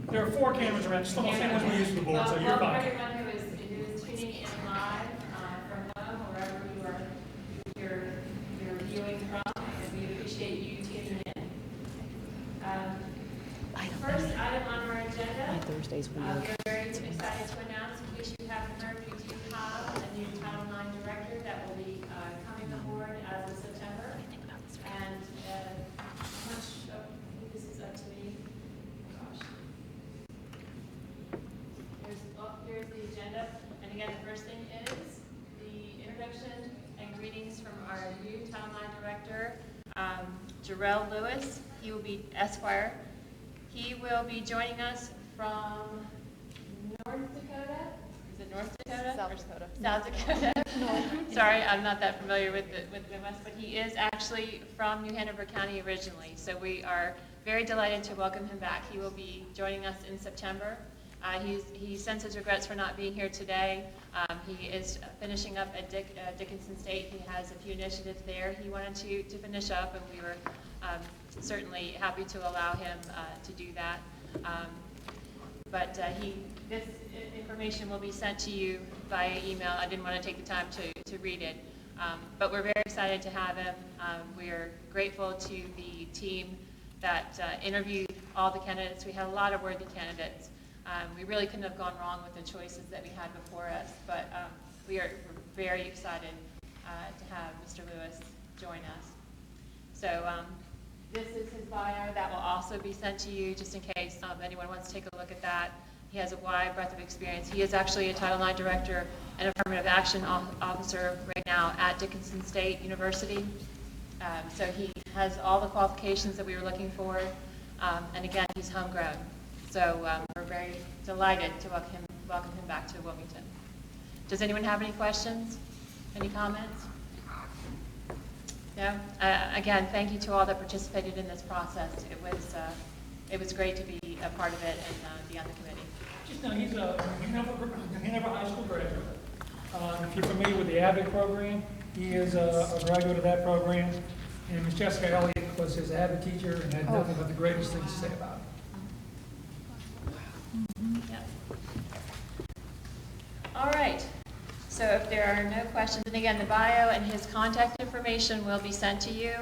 There are 4 cameras around, just almost same ones we use for the board, so you're Well, fine. everyone who is tuning in live from home, wherever you're viewing from, and we appreciate you tuning in. First item on our agenda, Thursday's we are very excited to announce, in case you haven't heard, we do have a new Title IX director that will be coming aboard as of September. And how much of this is up to me? Gosh. Here's the agenda. And again, the first thing is the introduction and greetings from our new Title IX director, Jarrell Lewis. He will be Esquire. He will be joining us from North Dakota. Is it North Dakota? South Dakota. South Dakota. Sorry, I'm not that familiar with the Midwest, but he is actually from New Hanover County originally. So we are very delighted to welcome him back. He will be joining us in September. He sends his regrets for not being here today. He is finishing up at Dickinson State. He has a few initiatives there he wanted to finish up, and we were certainly happy to allow him to do that. This information will be sent to you via email. I didn't want to take the time to read it, but we're very excited to have him. We are grateful to the team that interviewed all the candidates. We had a lot of worthy candidates. We really couldn't have gone wrong with the choices that we had before us, but we're very excited to have Mr. Lewis join us. So this is his bio. That will also be sent to you just in case anyone wants to take a look at that. He has a wide breadth of experience. He is actually a Title IX director and affirmative action officer right now at Dickinson State University. So he has all the qualifications that we were looking for, and again, he's homegrown. So we're very delighted to welcome him back to Wilmington. Does anyone have any questions? Any comments? No? Again, thank you to all that participated in this process. It was great to be a part of it and be on the committee. Just know he's a New Hanover High School graduate. If you're familiar with the AVID program, he is a graduate of that program. And Ms. Jessica Elliott was his AVID teacher and had nothing but the greatest things to say about him. Yep. All right. So if there are no questions, and again, the bio and his contact information will be sent to you.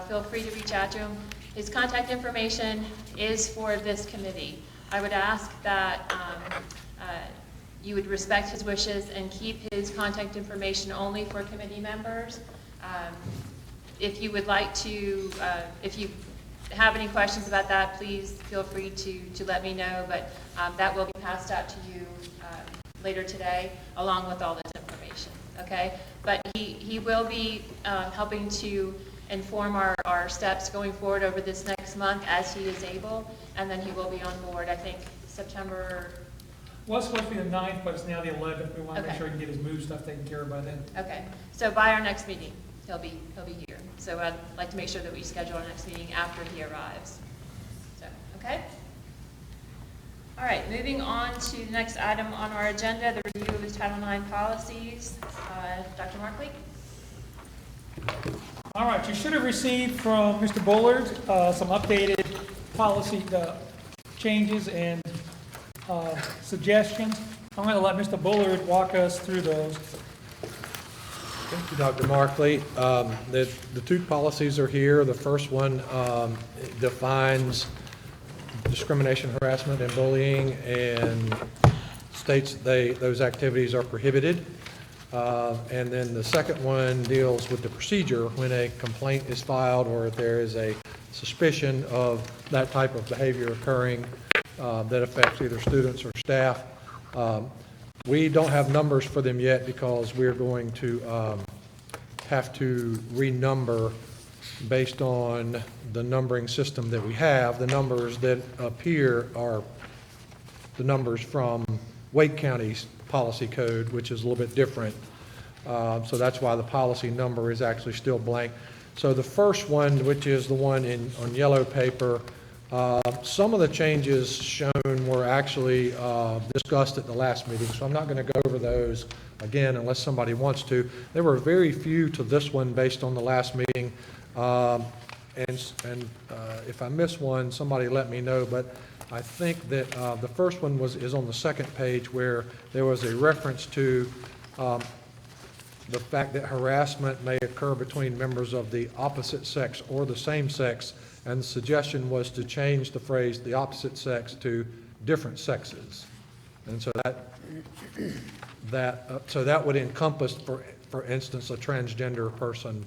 Feel free to reach out to him. His contact information is for this committee. I would ask that you would respect his wishes and keep his contact information only for committee members. If you would like to, if you have any questions about that, please feel free to let me know, but that will be passed out to you later today, along with all this information, okay? But he will be helping to inform our steps going forward over this next month as he is able, and then he will be on board, I think, September. Well, it's supposed to be the 9th, but it's now the 11th. We want to make Okay. sure he can get his move stuff taken care of by then. Okay, so by our next meeting, he'll be here. So I'd like to make sure that we schedule our next meeting after he arrives. So, okay? All right, moving on to the next item on our agenda, the review of the Title IX policies. Dr. Markley? All right, you should have received from Mr. Bullard some updated policy changes and suggestions. I'm going to let Mr. Bullard walk us through those. Thank you, Dr. Markley. The 2 policies are here. The first one defines discrimination, harassment, and bullying, and states those activities are prohibited. And then the second one deals with the procedure when a complaint is filed or if there is a suspicion of that type of behavior occurring that affects either students or staff. We don't have numbers for them yet because we're going to have to renumber based on the numbering system that we have. The numbers that appear are the numbers from Wake County's policy code, which is a little bit different. So that's why the policy number is actually still blank. So the first one, which is the one on yellow paper, some of the changes shown were actually discussed at the last meeting, so I'm not going to go over those again unless somebody wants to. There were very few to this one based on the last meeting, and if I miss one, somebody let me know, but I think that the first one is on the second page, where there was a reference to the fact that harassment may occur between members of the opposite sex or the same sex, and the suggestion was to change the phrase "the opposite sex" to "different sexes." And so that would encompass, for instance, a transgender person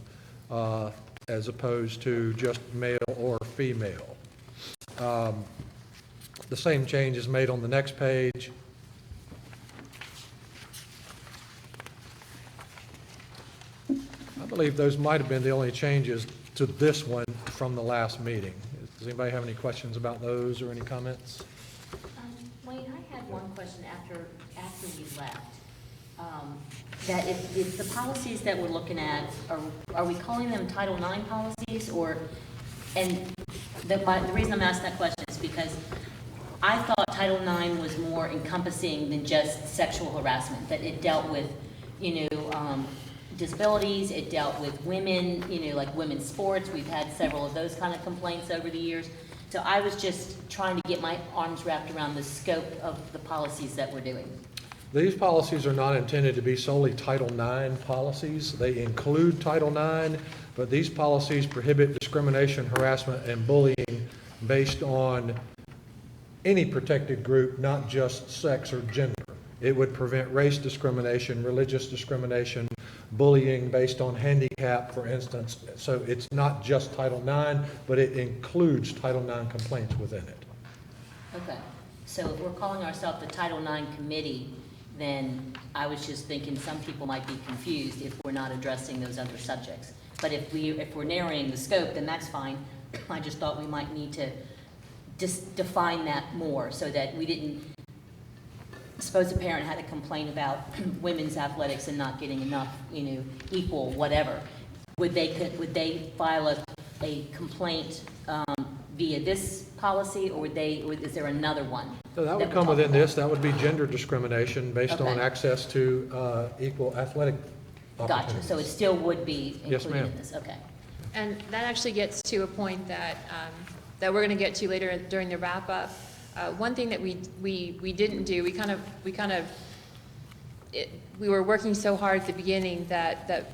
as opposed to just male or female. The same change is made on the next page. I believe those might have been the only changes to this one from the last meeting. Does anybody have any questions about those or any comments? Wayne, I had one question after you left. That if the policies that we're looking at, are we calling them Title IX policies, or, and the reason I'm asking that question is because I thought Title IX was more encompassing than just sexual harassment, that it dealt with, disabilities, it dealt with women, like women's sports. We've had several of those kind of complaints over the years. So I was just trying to get my arms wrapped around the scope of the policies that we're doing. These policies are not intended to be solely Title IX policies. They include Title IX, but these policies prohibit discrimination, harassment, and bullying based on any protected group, not just sex or gender. It would prevent race discrimination, religious discrimination, bullying based on handicap, for instance. So it's not just Title IX, but it includes Title IX complaints within it. Okay, so if we're calling ourselves the Title IX committee, then I was just thinking some people might be confused if we're not addressing those other subjects. But if we're narrowing the scope, then that's fine. I just thought we might need to just define that more so that we didn't, suppose a parent had a complaint about women's athletics and not getting enough, equal whatever. Would they file a complaint via this policy, or is there another one? So that would come within this. That would be gender discrimination based on Okay. access to equal athletic opportunities. Gotcha, so it still would be Yes, included ma'am. in this, okay. And that actually gets to a point that, that we're going to get to later during the wrap-up. One thing that we didn't do, we were working so hard at the beginning that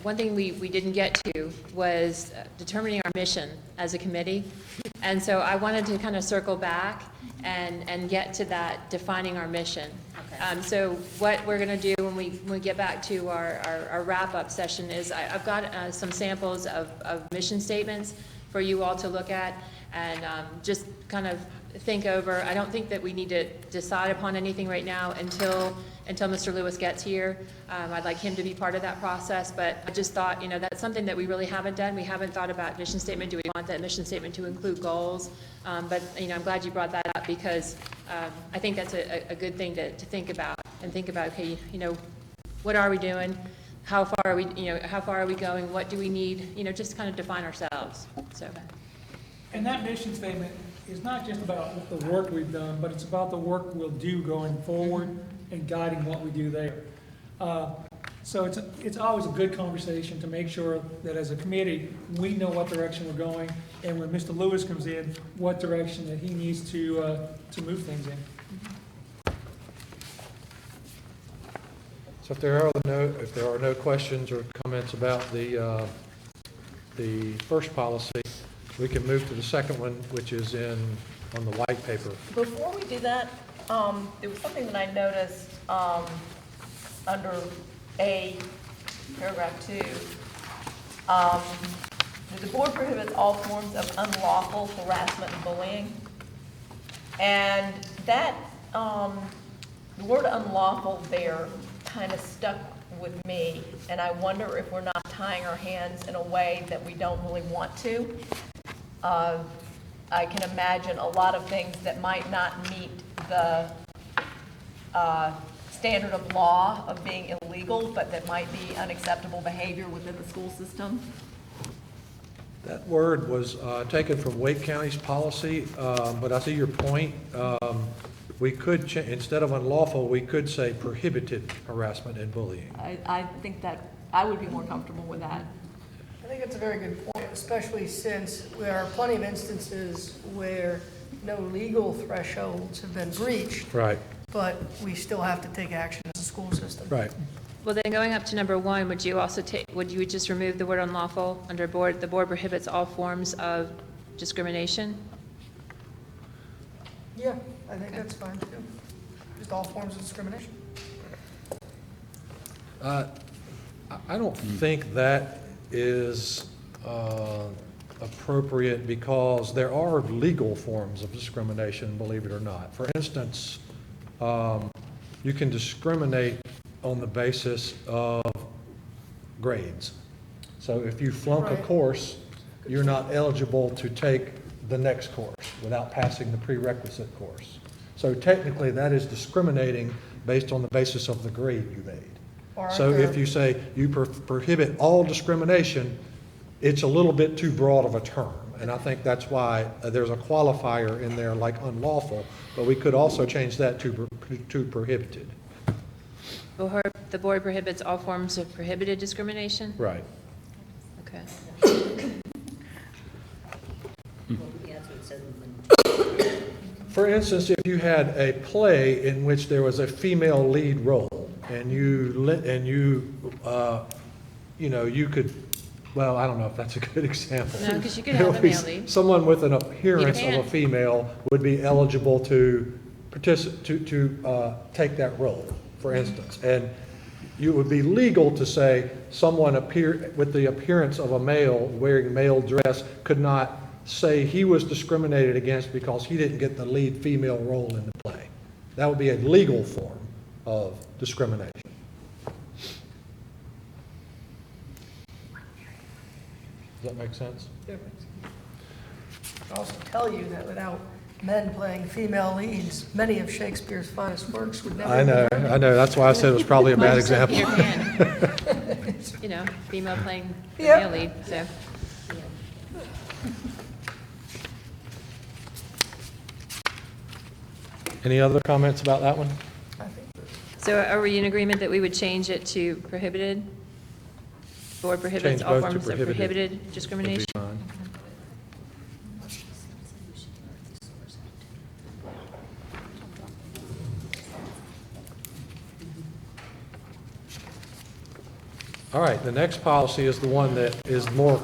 one thing we didn't get to was determining our mission as a committee. And so I wanted to kind of circle back and get to that, defining our mission. Okay. So what we're going to do when we get back to our wrap-up session is I've got some samples of mission statements for you all to look at and just kind of think over. I don't think that we need to decide upon anything right now until Mr. Lewis gets here. I'd like him to be part of that process, but I just thought, that's something that we really haven't done. We haven't thought about mission statement. Do we want that mission statement to include goals? But, I'm glad you brought that up because I think that's a good thing to think about and think about, okay, what are we doing? How far are we going? What do we need? Just kind of define ourselves, so. And that mission statement is not just about the work we've done, but it's about the work we'll do going forward and guiding what we do there. So it's always a good conversation to make sure that as a committee, we know what direction we're going, and when Mr. Lewis comes in, what direction that he needs to move things in. So if there are no questions or comments about the first policy, we can move to the second one, which is on the white paper. Before we do that, there was something that I noticed under A, paragraph 2. The board prohibits all forms of unlawful harassment and bullying. And that, the word unlawful there kind of stuck with me, and I wonder if we're not tying our hands in a way that we don't really want to. I can imagine a lot of things that might not meet the standard of law of being illegal, but that might be unacceptable behavior within the school system. That word was taken from Wake County's policy, but I see your point. We could, instead of unlawful, we could say prohibited harassment and bullying. I think that I would be more comfortable with that. I think it's a very good point, especially since there are plenty of instances where no legal thresholds have been breached, Right, but we still have to take action as a school system. right. Well, then going up to number 1, would you also would you just remove the word unlawful under board? The board prohibits all forms of discrimination? Yeah, I think that's fine too. Just all forms of discrimination. I don't think that is appropriate because there are legal forms of discrimination, believe it or not. For instance, you can discriminate on the basis of grades. So if you flunk a Right. course, you're not eligible to take the next course without passing the prerequisite course. So technically, that is discriminating based on the basis of the grade you made. Or So aren't if there- you say you prohibit all discrimination, it's a little bit too broad of a term. And I think that's why there's a qualifier in there like unlawful, but we could also change that to prohibited. The board prohibits all forms of prohibited discrimination? Right. Okay. For instance, if you had a play in which there was a female lead role and you could, well, I don't know if that's a good example. No, 'cause you could have a male lead. Someone with an appearance of You a can. female would be eligible to take that role, for instance. And you would be legal to say someone with the appearance of a male wearing male dress could not say he was discriminated against because he didn't get the lead female role in the play. That would be a legal form of discrimination. Does that make sense? I'll also tell you that without men playing female leads, many of Shakespeare's finest works would never. I know, that's why I said it was probably a bad Well, just like example. Peter Pan. Female playing the Yep. male lead, so. Any other comments about that one? So are we in agreement that we would change it to prohibited? Board prohibits Change all both to forms of prohibited. prohibited Would be discrimination? fine. All right, the next policy is the one that is more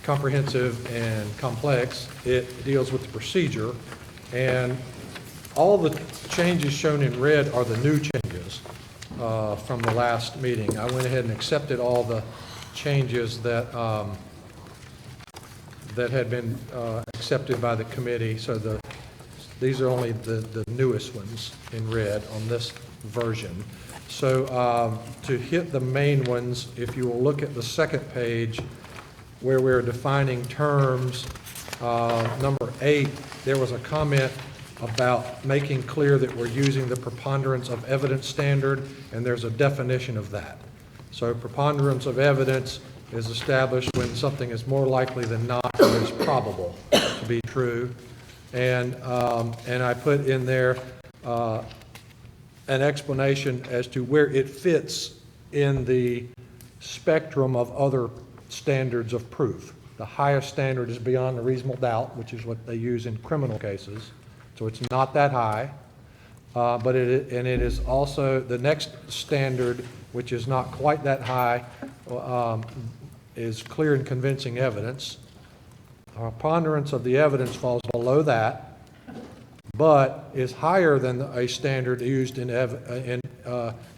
comprehensive and complex. It deals with the procedure, and all the changes shown in red are the new changes from the last meeting. I went ahead and accepted all the changes that had been accepted by the committee, so these are only the newest ones in red on this version. So to hit the main ones, if you will look at the second page where we're defining terms, number 8, there was a comment about making clear that we're using the preponderance of evidence standard, and there's a definition of that. So preponderance of evidence is established when something is more likely than not or is probable to be true. And I put in there an explanation as to where it fits in the spectrum of other standards of proof. The highest standard is beyond a reasonable doubt, which is what they use in criminal cases. So it's not that high, but it is also the next standard, which is not quite that high, is clear and convincing evidence. Preponderance of the evidence falls below that, but is higher than a standard used in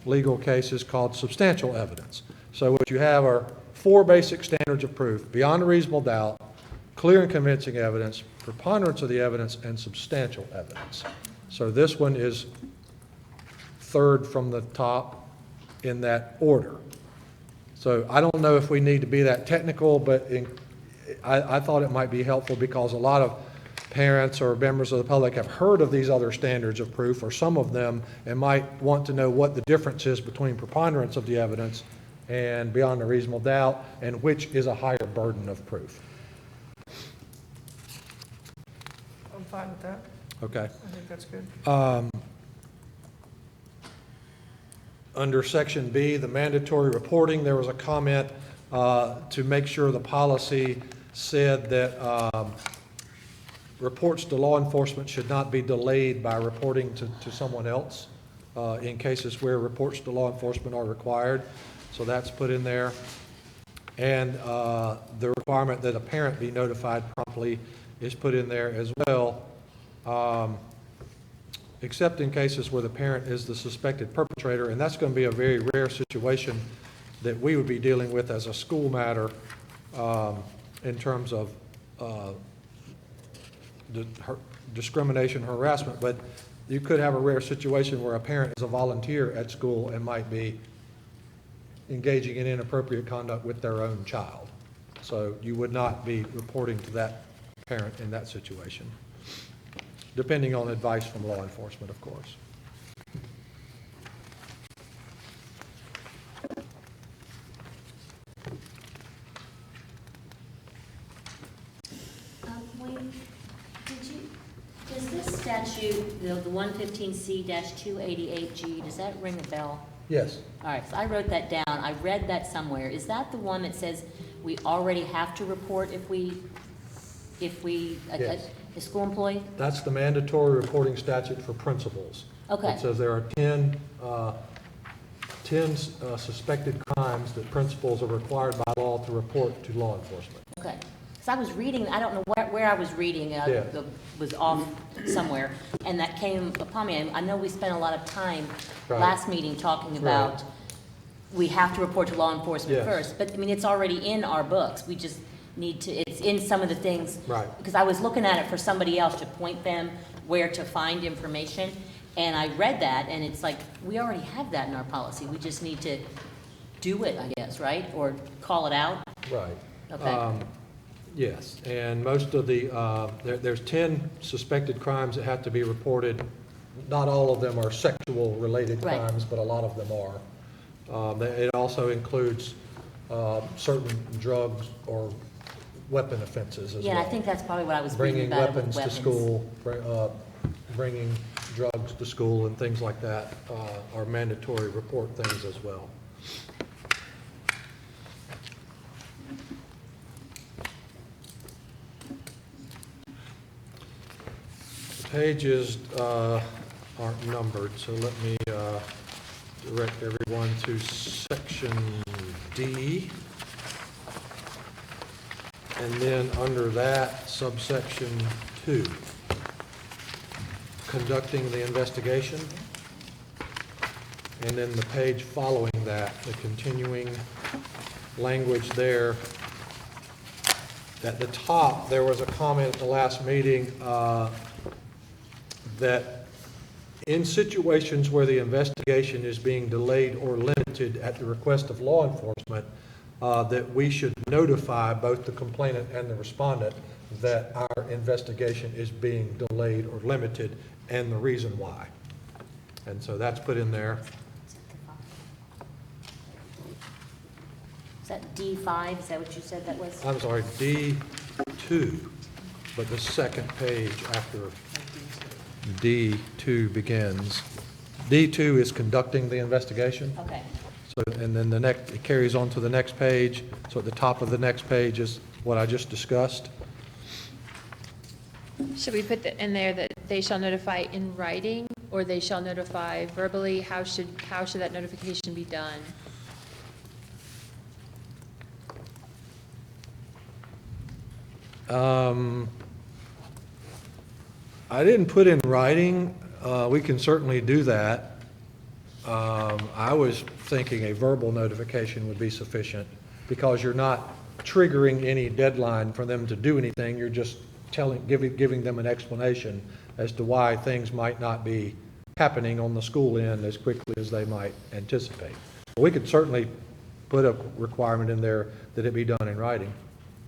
legal cases called substantial evidence. So what you have are 4 basic standards of proof: beyond a reasonable doubt, clear and convincing evidence, preponderance of the evidence, and substantial evidence. So this one is third from the top in that order. So I don't know if we need to be that technical, but I thought it might be helpful because a lot of parents or members of the public have heard of these other standards of proof, or some of them, and might want to know what the difference is between preponderance of the evidence and beyond a reasonable doubt, and which is a higher burden of proof. I'm fine with that. Okay. I think that's good. Under section B, the mandatory reporting, there was a comment to make sure the policy said that reports to law enforcement should not be delayed by reporting to someone else in cases where reports to law enforcement are required. So that's put in there. And the requirement that a parent be notified promptly is put in there as well, except in cases where the parent is the suspected perpetrator, and that's going to be a very rare situation that we would be dealing with as a school matter in terms of discrimination, harassment, but you could have a rare situation where a parent is a volunteer at school and might be engaging in inappropriate conduct with their own child. So you would not be reporting to that parent in that situation, depending on advice from law enforcement, of course. Wayne, does this statute, the 115C-288G, does that ring a bell? Yes. All right, so I wrote that down. I read that somewhere. Is that the one that says we already have to report if we, Yes. a school employee? That's the mandatory reporting statute for principals. Okay. It says there are 10 suspected crimes that principals are required by law to report to law enforcement. Okay. So I was reading, I don't know where I was reading, Yeah. was off somewhere, and that came upon me. I know we spent a lot of time Right. last meeting talking about we have to report to law enforcement Yes. first, but I mean, it's already in our books. We just need to, it's in some of the things. Right. Because I was looking at it for somebody else to point them where to find information, and I read that, and it's like, we already have that in our policy. We just need to do it, I guess, right? Or call it out? Right. Okay. Yes, and most of the, there's 10 suspected crimes that have to be reported. Not all of them are sexual-related Right. crimes, but a lot of them are. It also includes certain drugs or weapon offenses as well. Yeah, I think that's probably what I was reading Bringing about. weapons to school, bringing drugs to school and things like that are mandatory report things as well. The pages aren't numbered, so let me direct everyone to section D. And then under that, subsection 2, conducting the investigation. And then the page following that, the continuing language there. At the top, there was a comment at the last meeting that in situations where the investigation is being delayed or limited at the request of law enforcement, that we should notify both the complainant and the respondent that our investigation is being delayed or limited and the reason why. And so that's put in there. Is that D5? Is that what you said that was? I'm sorry, D2, but the second page after D2 begins. D2 is conducting the investigation. Okay. So, and then the next, it carries on to the next page. So at the top of the next page is what I just discussed. Should we put in there that they shall notify in writing, or they shall notify verbally? How should that notification be done? I didn't put in writing. We can certainly do that. I was thinking a verbal notification would be sufficient because you're not triggering any deadline for them to do anything. You're just giving them an explanation as to why things might not be happening on the school end as quickly as they might anticipate. We could certainly put a requirement in there that it be done in writing.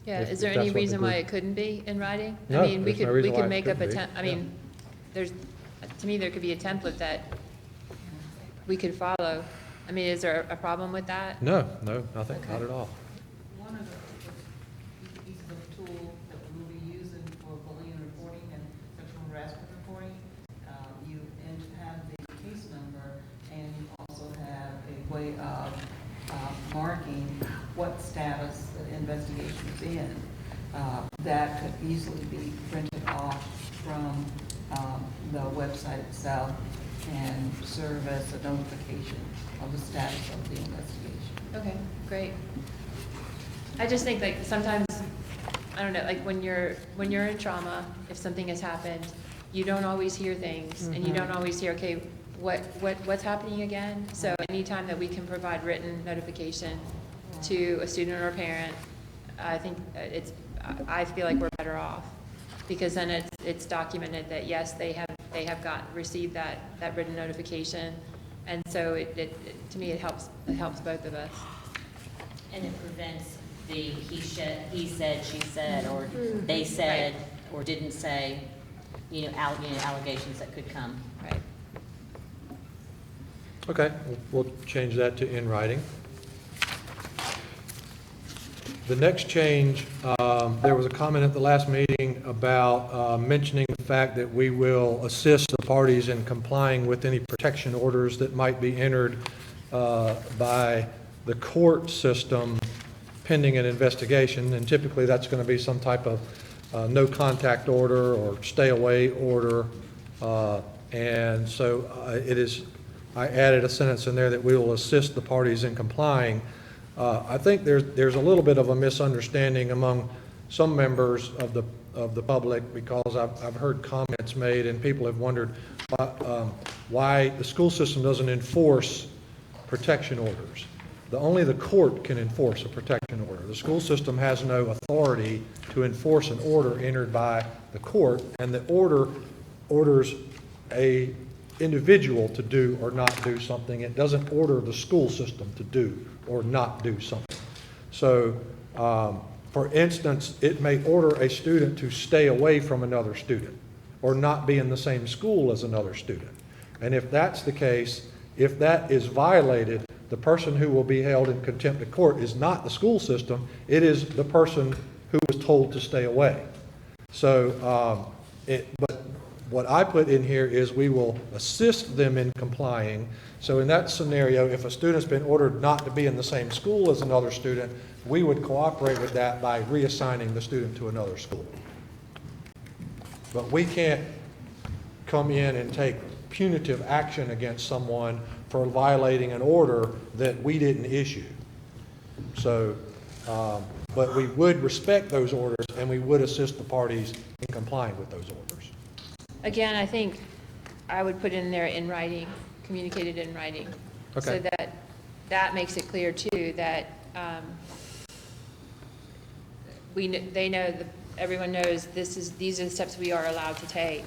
Yeah, If is there that's any what the reason why group- it couldn't be in writing? No, I mean, we there's no could, reason why it make up a, couldn't be. I mean, there's, to me, there could be a template that we could follow. I mean, is there a problem with that? No, nothing, not at all. One of the pieces of tool that we'll be using for bullying reporting and sexual harassment reporting, you have the case number, and you also have a way of marking what status the investigation is in. That could easily be printed off off from the website itself and serve as a notification of the status of the investigation. Okay, great. I just think like sometimes, I don't know, like when you're in trauma, if something has happened, you don't always hear things, and you don't always hear, okay, what's happening again? So anytime that we can provide written notification to a student or a parent, I think I feel like we're better off, because then it's documented that yes, they have received that written notification, and so to me it helps both of us. And it prevents the he said, she said, or they said, or didn't say, allegations that could come. Right. Okay, we'll change that to in writing. The next change, there was a comment at the last meeting about mentioning the fact that we will assist the parties in complying with any protection orders that might be entered by the court system pending an investigation, and typically that's going to be some type of no contact order or stay away order, and so I added a sentence in there that we will assist the parties in complying. I think there's a little bit of a misunderstanding among some members of the public, because I've heard comments made and people have wondered why the school system doesn't enforce protection orders. Only the court can enforce a protection order. The school system has no authority to enforce an order entered by the court, and the order orders a individual to do or not do something. It doesn't order the school system to do or not do something. So, for instance, it may order a student to stay away from another student or not be in the same school as another student. And if that's the case, if that is violated, the person who will be held in contempt of court is not the school system, it is the person who was told to stay away. So, but what I put in here is we will assist them in complying. So in that scenario, if a student's been ordered not to be in the same school as another student, we would cooperate with that by reassigning the student to another school. But we can't come in and take punitive action against someone for violating an order that we didn't issue. So, but we would respect those orders, and we would assist the parties in complying with those orders. Again, I think I would put in there in writing, communicated in writing. Okay. So that makes it clear too that they know, everyone knows these are the steps we are allowed to take,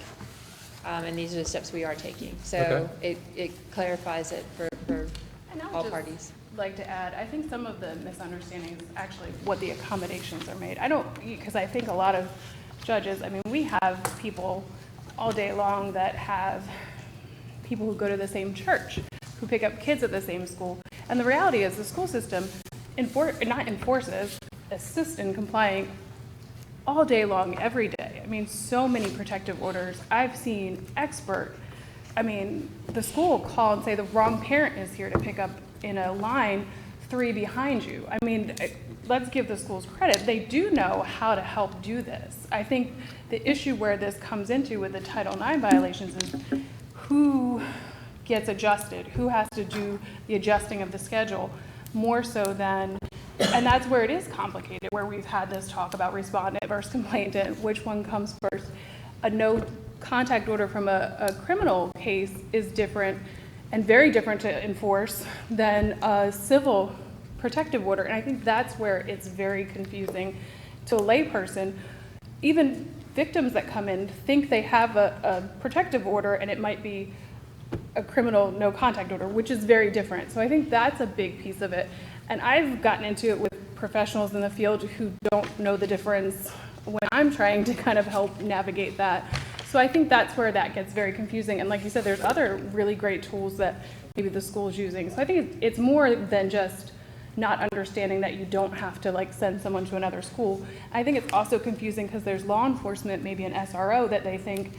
and these are the steps we are taking. So it clarifies it for And I would all just parties. like to add, I think some of the misunderstanding is actually what the accommodations are made. Because I think a lot of judges, I mean, we have people all day long that have people who go to the same church, who pick up kids at the same school. And the reality is the school system assists in complying all day long, every day. I mean, so many protective orders. I've seen the school will call and say the wrong parent is here to pick up in a line 3 behind you. I mean, let's give the schools credit. They do know how to help do this. I think the issue where this comes into with the Title IX violations is who gets adjusted, who has to do the adjusting of the schedule, more so than, and that's where it is complicated, where we've had this talk about respondent versus complainant, which one comes first. A no contact order from a criminal case is different and very different to enforce than a civil protective order. And I think that's where it's very confusing to a layperson. Even victims that come in think they have a protective order and it might be a criminal no contact order, which is very different. So I think that's a big piece of it. And I've gotten into it with professionals in the field who don't know the difference when I'm trying to kind of help navigate that. So I think that's where that gets very confusing. And like you said, there's other really great tools that maybe the school is using. So I think it's more than just not understanding that you don't have to send someone to another school. I think it's also confusing because there's law enforcement, maybe an SRO, that they think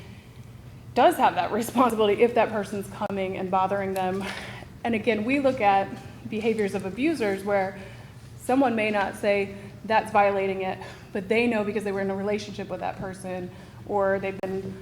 does have that responsibility if that person's coming and bothering them. And again, we look at behaviors of abusers where someone may not say that's violating it, but they know because they were in a relationship with that person or they've been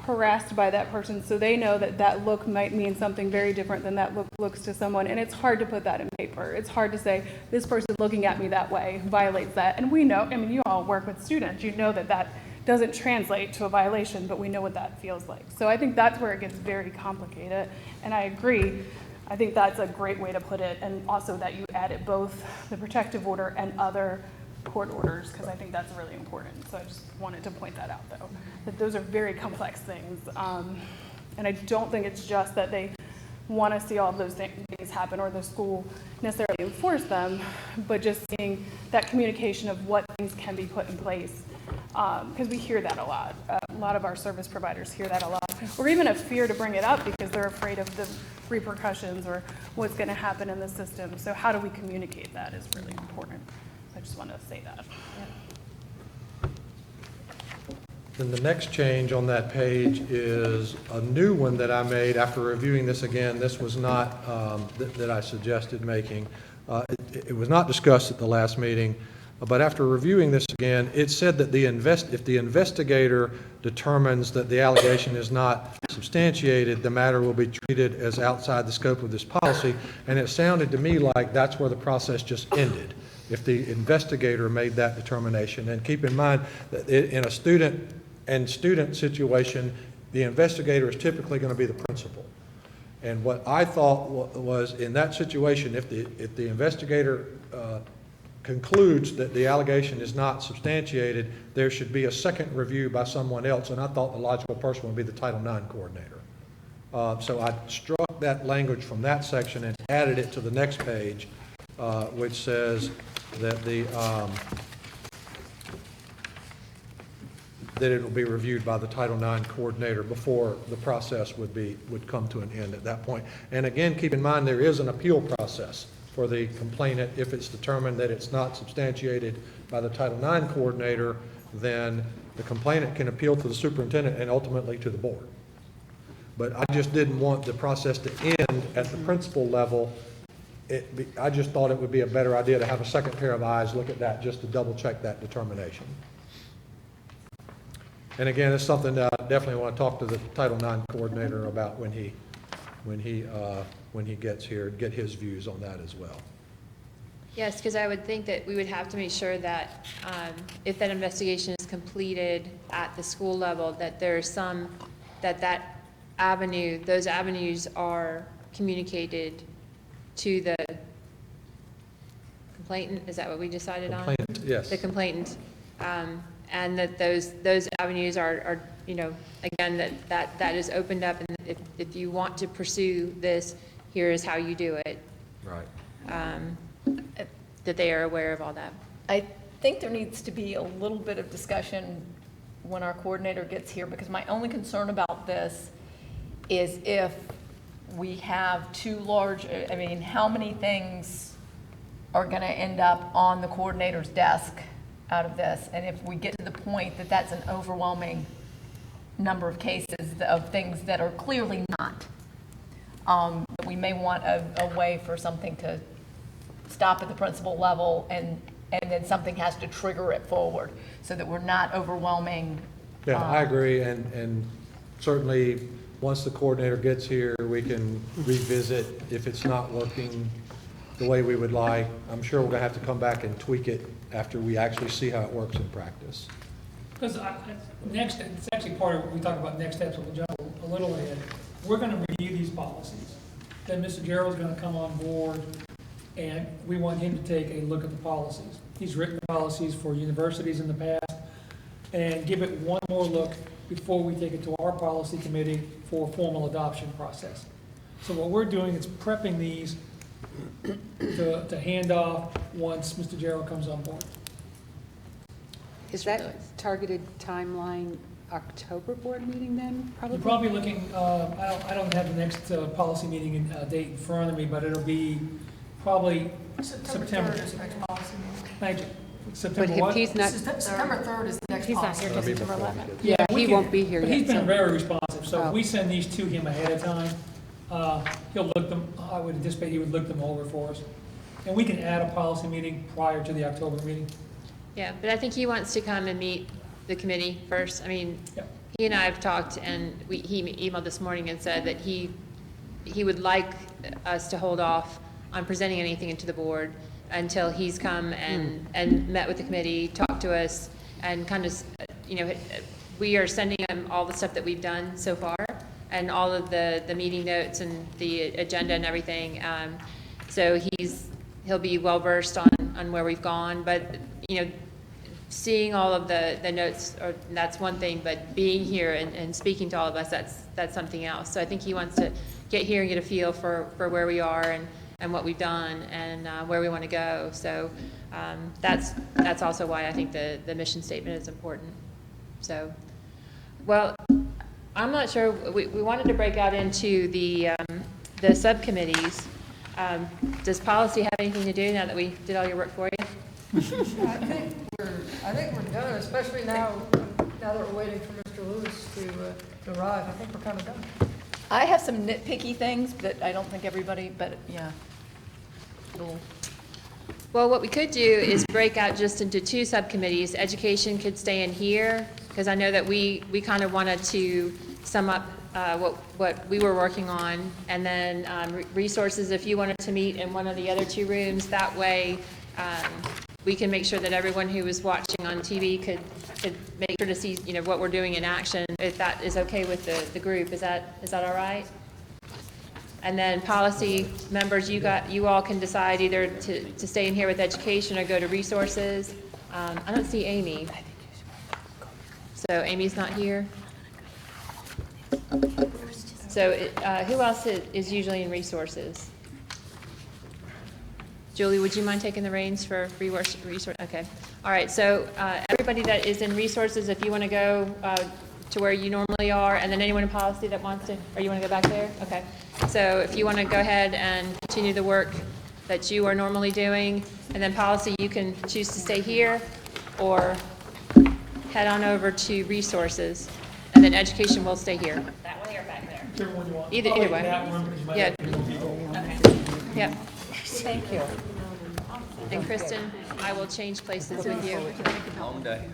harassed by that person, so they know that that look might mean something very different than that look looks to someone. And it's hard to put that in paper. It's hard to say, this person looking at me that way violates that. And we know, I mean, you all work with students, you know that that doesn't translate to a violation, but we know what that feels like. So I think that's where it gets very complicated. And I agree, I think that's a great way to put it. And also that you added both the protective order and other court orders, because I think that's really important. So I just wanted to point that out, though, that those are very complex things. And I don't think it's just that they want to see all of those things happen or the school necessarily enforce them, but just seeing that communication of what things can be put in place. Because we hear that a lot. A lot of our service providers hear that a lot. Or even a fear to bring it up because they're afraid of the repercussions or what's going to happen in the system. So how do we communicate that is really important. I just wanted to say that. Then the next change on that page is a new one that I made after reviewing this again. This was not that I suggested making. It was not discussed at the last meeting, but after reviewing this again, it said that if the investigator determines that the allegation is not substantiated, the matter will be treated as outside the scope of this policy. And it sounded to me like that's where the process just ended, if the investigator made that determination. And keep in mind that in a student situation, the investigator is typically going to be the principal. And what I thought was, in that situation, if the investigator concludes that the allegation is not substantiated, there should be a second review by someone else, and I thought the logical person would be the Title IX coordinator. So I struck that language from that section and added it to the next page, which says that that it will be reviewed by the Title IX coordinator before the process would come to an end at that point. And again, keep in mind, there is an appeal process for the complainant. If it's determined that it's not substantiated by the Title IX coordinator, then the complainant can appeal to the superintendent and ultimately to the board. But I just didn't want the process to end at the principal level. I just thought it would be a better idea to have a second pair of eyes look at that, just to double check that determination. And again, it's something that I definitely want to talk to the Title IX coordinator about when he gets here, and get his views on that as well. Yes, because I would think that we would have to make sure that if that investigation is completed at the school level, that there's that avenue, those avenues are communicated to the complainant. Is that what we decided on? Complainant, yes. The complainant. And that those avenues are, you know, again, that is opened up, and if you want to pursue this, here is how you do it. Right. That they are aware of all that. I think there needs to be a little bit of discussion when our coordinator gets here, because my only concern about this is if we have too large, I mean, how many things are going to end up on the coordinator's desk out of this? And if we get to the point that that's an overwhelming number of cases of things that are clearly not, we may want a way for something to stop at the principal level, and then something has to trigger it forward, so that we're not overwhelming. Yeah, I agree, and certainly, once the coordinator gets here, we can revisit if it's not working the way we would like. I'm sure we're going to have to come back and tweak it after we actually see how it works in practice. Because next, it's actually part of what we talk about next steps, we'll jump a little ahead. We're going to review these policies. Then Mr. Gerald's going to come on board, and we want him to take a look at the policies. He's written the policies for universities in the past, and give it one more look before we take it to our policy committee for a formal adoption process. So what we're doing is prepping these to hand off once Mr. Gerald comes on board. Is that targeted timeline October board meeting then, probably? You're probably looking, I don't have the next policy meeting date in front of me, but it'll be probably September. 3rd is the next policy meeting. Thank you. September But what? he's not, September 3rd is the next he's not policy. here till September 11th. Yeah, He won't be here but yet. he's been so- very responsive, so if Oh. we send these to him ahead of time, he'll look them, I would anticipate he would look them over for us. And we can add a policy meeting prior to the October meeting. Yeah, but I think he wants to come and meet the committee first. I mean, Yep. he and I have talked, and he emailed this morning and said that he would like us to hold off on presenting anything into the board until he's come and met with the committee, talked to us, and kind of, we are sending him all the stuff that we've done so far, and all of the meeting notes and the agenda and everything. So he'll be well-versed on where we've gone, but, seeing all of the notes, that's one thing, but being here and speaking to all of us, that's something else. So I think he wants to get here and get a feel for where we are and what we've done and where we want to go. So that's also why I think the mission statement is important. So, well, I'm not sure, we wanted to break out into the subcommittees. Does policy have anything to do now that we did all your work for you? I think we're done, especially now that we're waiting for Mr. Lewis to arrive. I think we're kind of done. I have some nitpicky things that I don't think everybody, but yeah. Well, what we could do is break out just into two subcommittees. Education could stay in here, because I know that we kind of wanted to sum up what we were working on, and then resources, if you wanted to meet in one of the other two rooms, that way we can make sure that everyone who was watching on TV could make sure to see, what we're doing in action, if that is okay with the group. Is that all right? And then policy members, you all can decide either to stay in here with education or go to resources. I don't see Amy. So Amy's not here. So who else is usually in resources? Julie, would you mind taking the reins for resource? Okay. All right. So everybody that is in resources, if you want to go to where you normally are, and then anyone in policy that wants to, or you want to go back there? Okay. So if you want to go ahead and continue the work that you are normally doing, and then policy, you can choose to stay here or head on over to resources, and then education will stay here. That way or back there? Whichever one you want. Either Probably way. that one, because you might Yeah. have more people. Okay. Yep. Thank you. And Kristen, I will change places with you. Long day.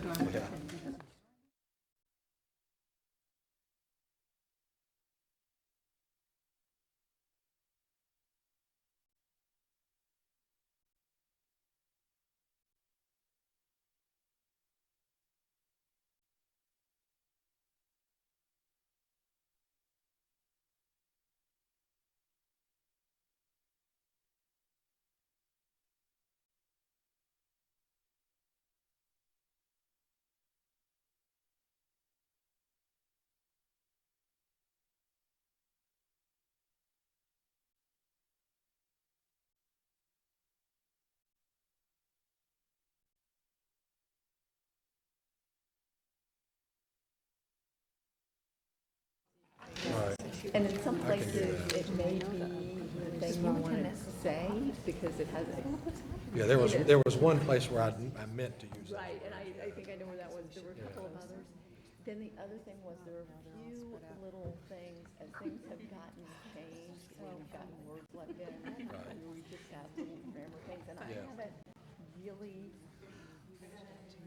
And in some places, it may be that they don't want to say because it has. Yeah, there was one place where I meant to use that. Right, and I think I know where that was. There were a couple of others. Then the other thing was there were a few little things, as things have gotten changed, we've gotten words left in, and we just have little grammar things, and I Yeah. haven't really,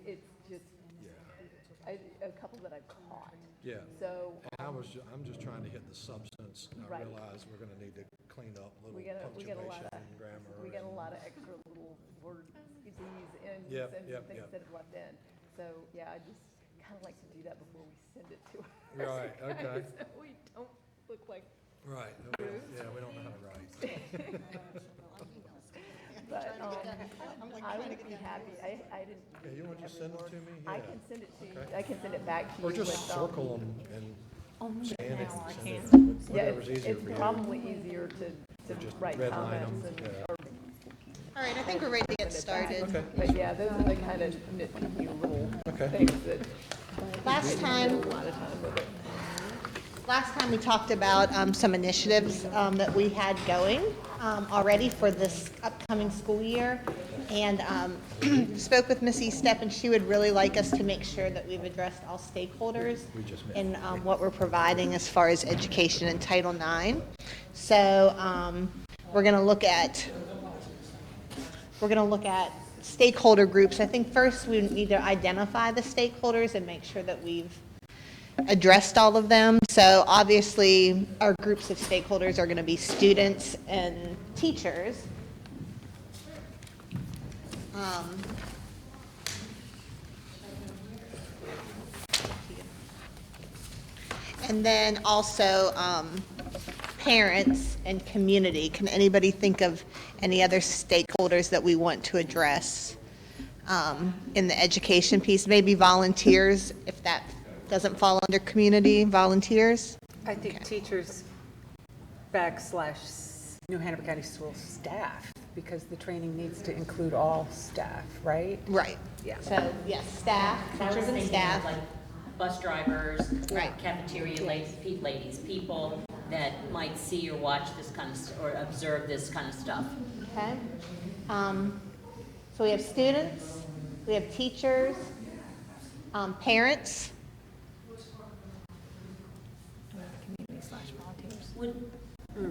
it's just, a couple that I've caught. Yeah. So, And I'm just trying to hit the substance. I Right. realize we're gonna need to clean up little we get a punctuation lot of, and grammar. we get a and- lot of extra little words, these, and Yep, and yep, things yep. that have left in. So, yeah, I just kind of like to do that before we send it to her. Right, okay. So we don't look like, Right, yeah, we don't know how to write. but, I would be happy, I didn't. Yeah, you wanna just send it to me? I Yeah. can send it to you, Okay. I can send it back to you Or with. just circle them and scan it, now I send it, Yeah, whatever's easier it's for you. probably easier to just write red line comments them, and, yeah. or All right, I think we're ready to get started. Okay, But yeah, those are the kind of nitpicky little Okay. things that Last a time, lot of time with it. last time we talked about some initiatives that we had going already for this upcoming school year. And spoke with Ms. Eastep, and she would really like us to make sure that we've addressed all stakeholders in what we're providing as far as education in Title IX. So we're going to look at stakeholder groups. I think first we need to identify the stakeholders and make sure that we've addressed all of them. So obviously, our groups of stakeholders are going to be students and teachers. And then also parents and community. Can anybody think of any other stakeholders that we want to address in the education piece? Maybe volunteers, if that doesn't fall under community, volunteers? I think teachers / New Hanover County School staff, because the training needs to include all staff, right? Right. Yeah. So, yes, staff, I was teachers and thinking staff. of like bus drivers, Right. cafeteria ladies, people that might see or watch this kind of, or observe this kind of stuff. Okay. So we have students, we have teachers, parents.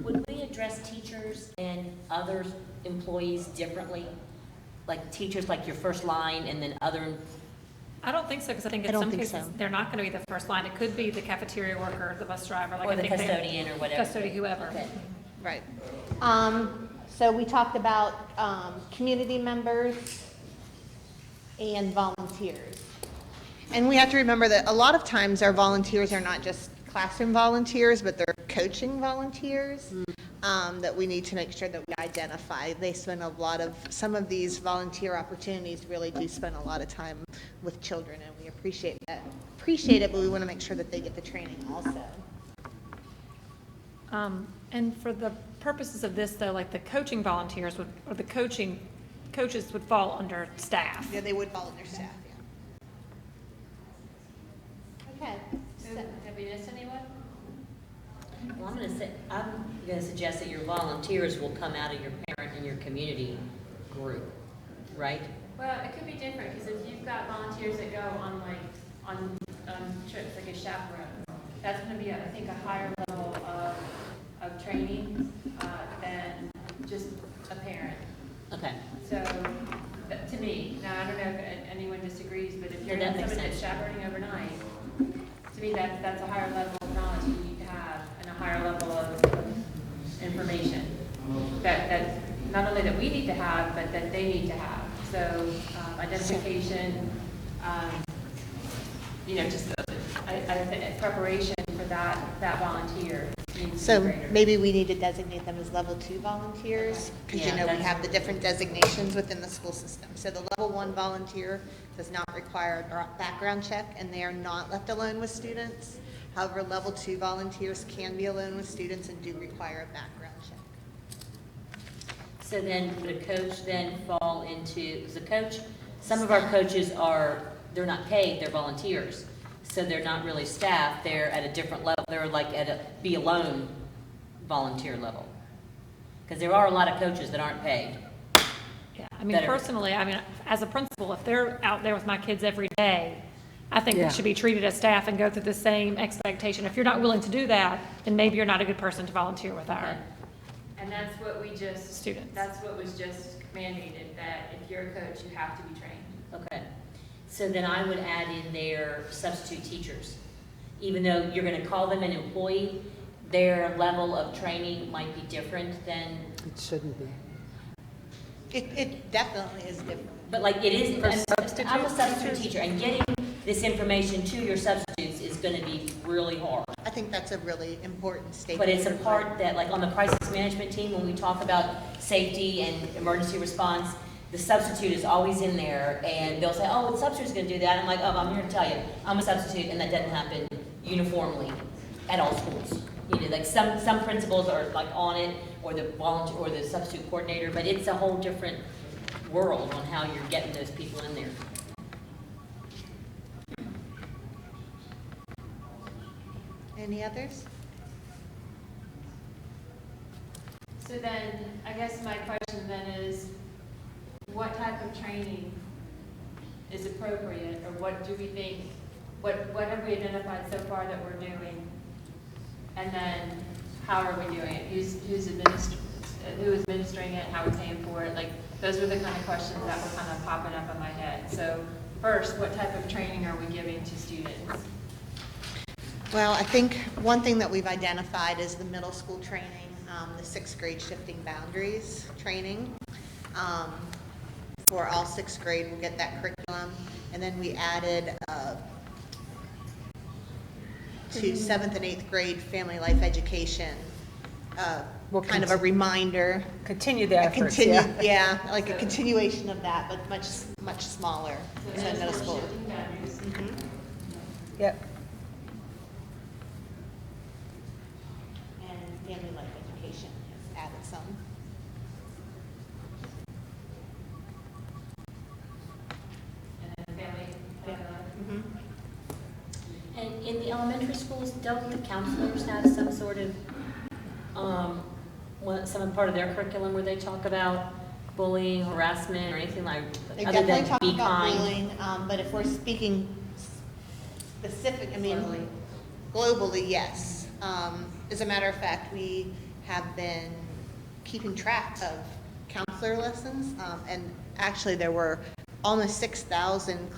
Would we address teachers and other employees differently? Like teachers, like your first line, and then other, I don't think so, because I think I in don't some think cases, so. they're not going to be the first line. It could be the cafeteria worker, the bus driver, like or I the think they- custodian or whatever? Custodian, whoever. Okay. Right. So we talked about community members and volunteers. And we have to remember that a lot of times our volunteers are not just classroom volunteers, but they're coaching volunteers that we need to make sure that we identify. They spend a lot of, some of these volunteer opportunities really do spend a lot of time with children, and we appreciate that. Appreciate it, but we want to make sure that they get the training also. And for the purposes of this, though, like the coaching volunteers would, or the coaches would fall under staff. Yeah, they would fall under staff, yeah. Okay. Have we missed anyone? Well, I'm gonna suggest that your volunteers will come out of your parent and your community group, right? Well, it could be different, because if you've got volunteers that go on on trips, like a chaperone, that's gonna be, I think, a higher level of training than just a parent. Okay. So, to me, now, I don't know if anyone disagrees, but if you're Yeah, that somebody makes that's chaperoning overnight, to me, that's a higher level of knowledge you need to have, and a higher level of information that not only that we need to have, but that they need to have. So, identification, just preparation for that volunteer needs to So be greater. maybe we need to designate them as level 2 volunteers, because Yeah, we that's- have the different designations within the school system. So the level 1 volunteer does not require a background check, and they are not left alone with students. However, level 2 volunteers can be alone with students and do require a background check. So then would a coach then fall into, because a coach, some of our coaches they're not paid, they're volunteers. So they're not really staff, they're at a different level, they're like at a be alone volunteer level. Because there are a lot of coaches that aren't paid. Yeah, I mean, Better. personally, as a principal, if they're out there with my kids every day, I think Yeah. they should be treated as staff and go through the same expectation. If you're not willing to do that, then maybe you're not a good person to volunteer with our. And that's what we just. Students. That's what was just mandated, that if you're a coach, you have to be trained. Okay. So then I would add in there substitute teachers. Even though you're going to call them an employee, their level of training might be different than, It shouldn't be. It definitely is different. but like it is, For I'm a substitute teachers? teacher, and getting this information to your substitutes is going to be really hard. I think that's a really important statement. But it's a part that, like on the crisis management team, when we talk about safety and emergency response, the substitute is always in there, and they'll say, oh, the substitute's gonna do that. I'm like, oh, I'm here to tell you, I'm a substitute, and that doesn't happen uniformly at all schools. Like some principals are like on it, or the volunteer, or the substitute coordinator, but it's a whole different world on how you're getting those people in there. Any others? So then, I guess my question then is, what type of training is appropriate, or what do we think, what have we identified so far that we're doing? And then, how are we doing it? Who is administering it, how are we paying for it? Like, those were the kind of questions that were kind of popping up in my head. So first, what type of training are we giving to students? Well, I think one thing that we've identified is the middle school training, the sixth grade shifting boundaries training. For all sixth grade, we'll get that curriculum. And then we added to seventh and eighth grade family life education, We'll kind of a reminder. Continue the efforts, Yeah, like a continuation of that, but much smaller. So middle school. Mhm. Yep. And family life education has added some. And then family. Mhm. And in the elementary schools, don't the counselors have some sort of, some part of their curriculum where they talk about bullying, harassment, or anything like, They other than definitely talk be about kind? bullying, but if we're speaking specific, globally, yes. As a matter of fact, we have been keeping track of counselor lessons, and actually there were almost 6,000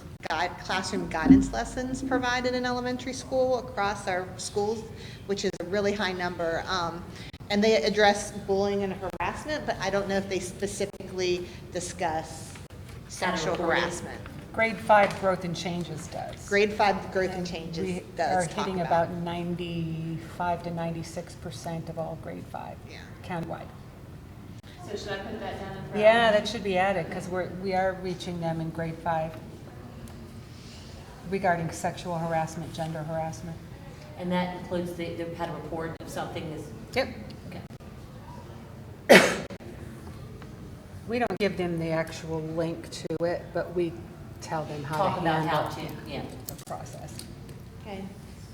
classroom guidance lessons provided in elementary school across our schools, which is a really high number. And they address bullying and harassment, but I don't know if they specifically discuss sexual reporting. harassment. Grade 5 growth and changes does. Grade 5 growth and changes We does are talk hitting about. about 95 to 96% of all grade 5 Yeah. countywide. So should I put that down in front? Yeah, that should be added, because we are reaching them in grade 5 regarding sexual harassment, gender harassment. And that includes they've had a report of something is, Yep. okay. We don't give them the actual link to it, but we tell them how Talk to about handle how to, yeah. the process. Okay,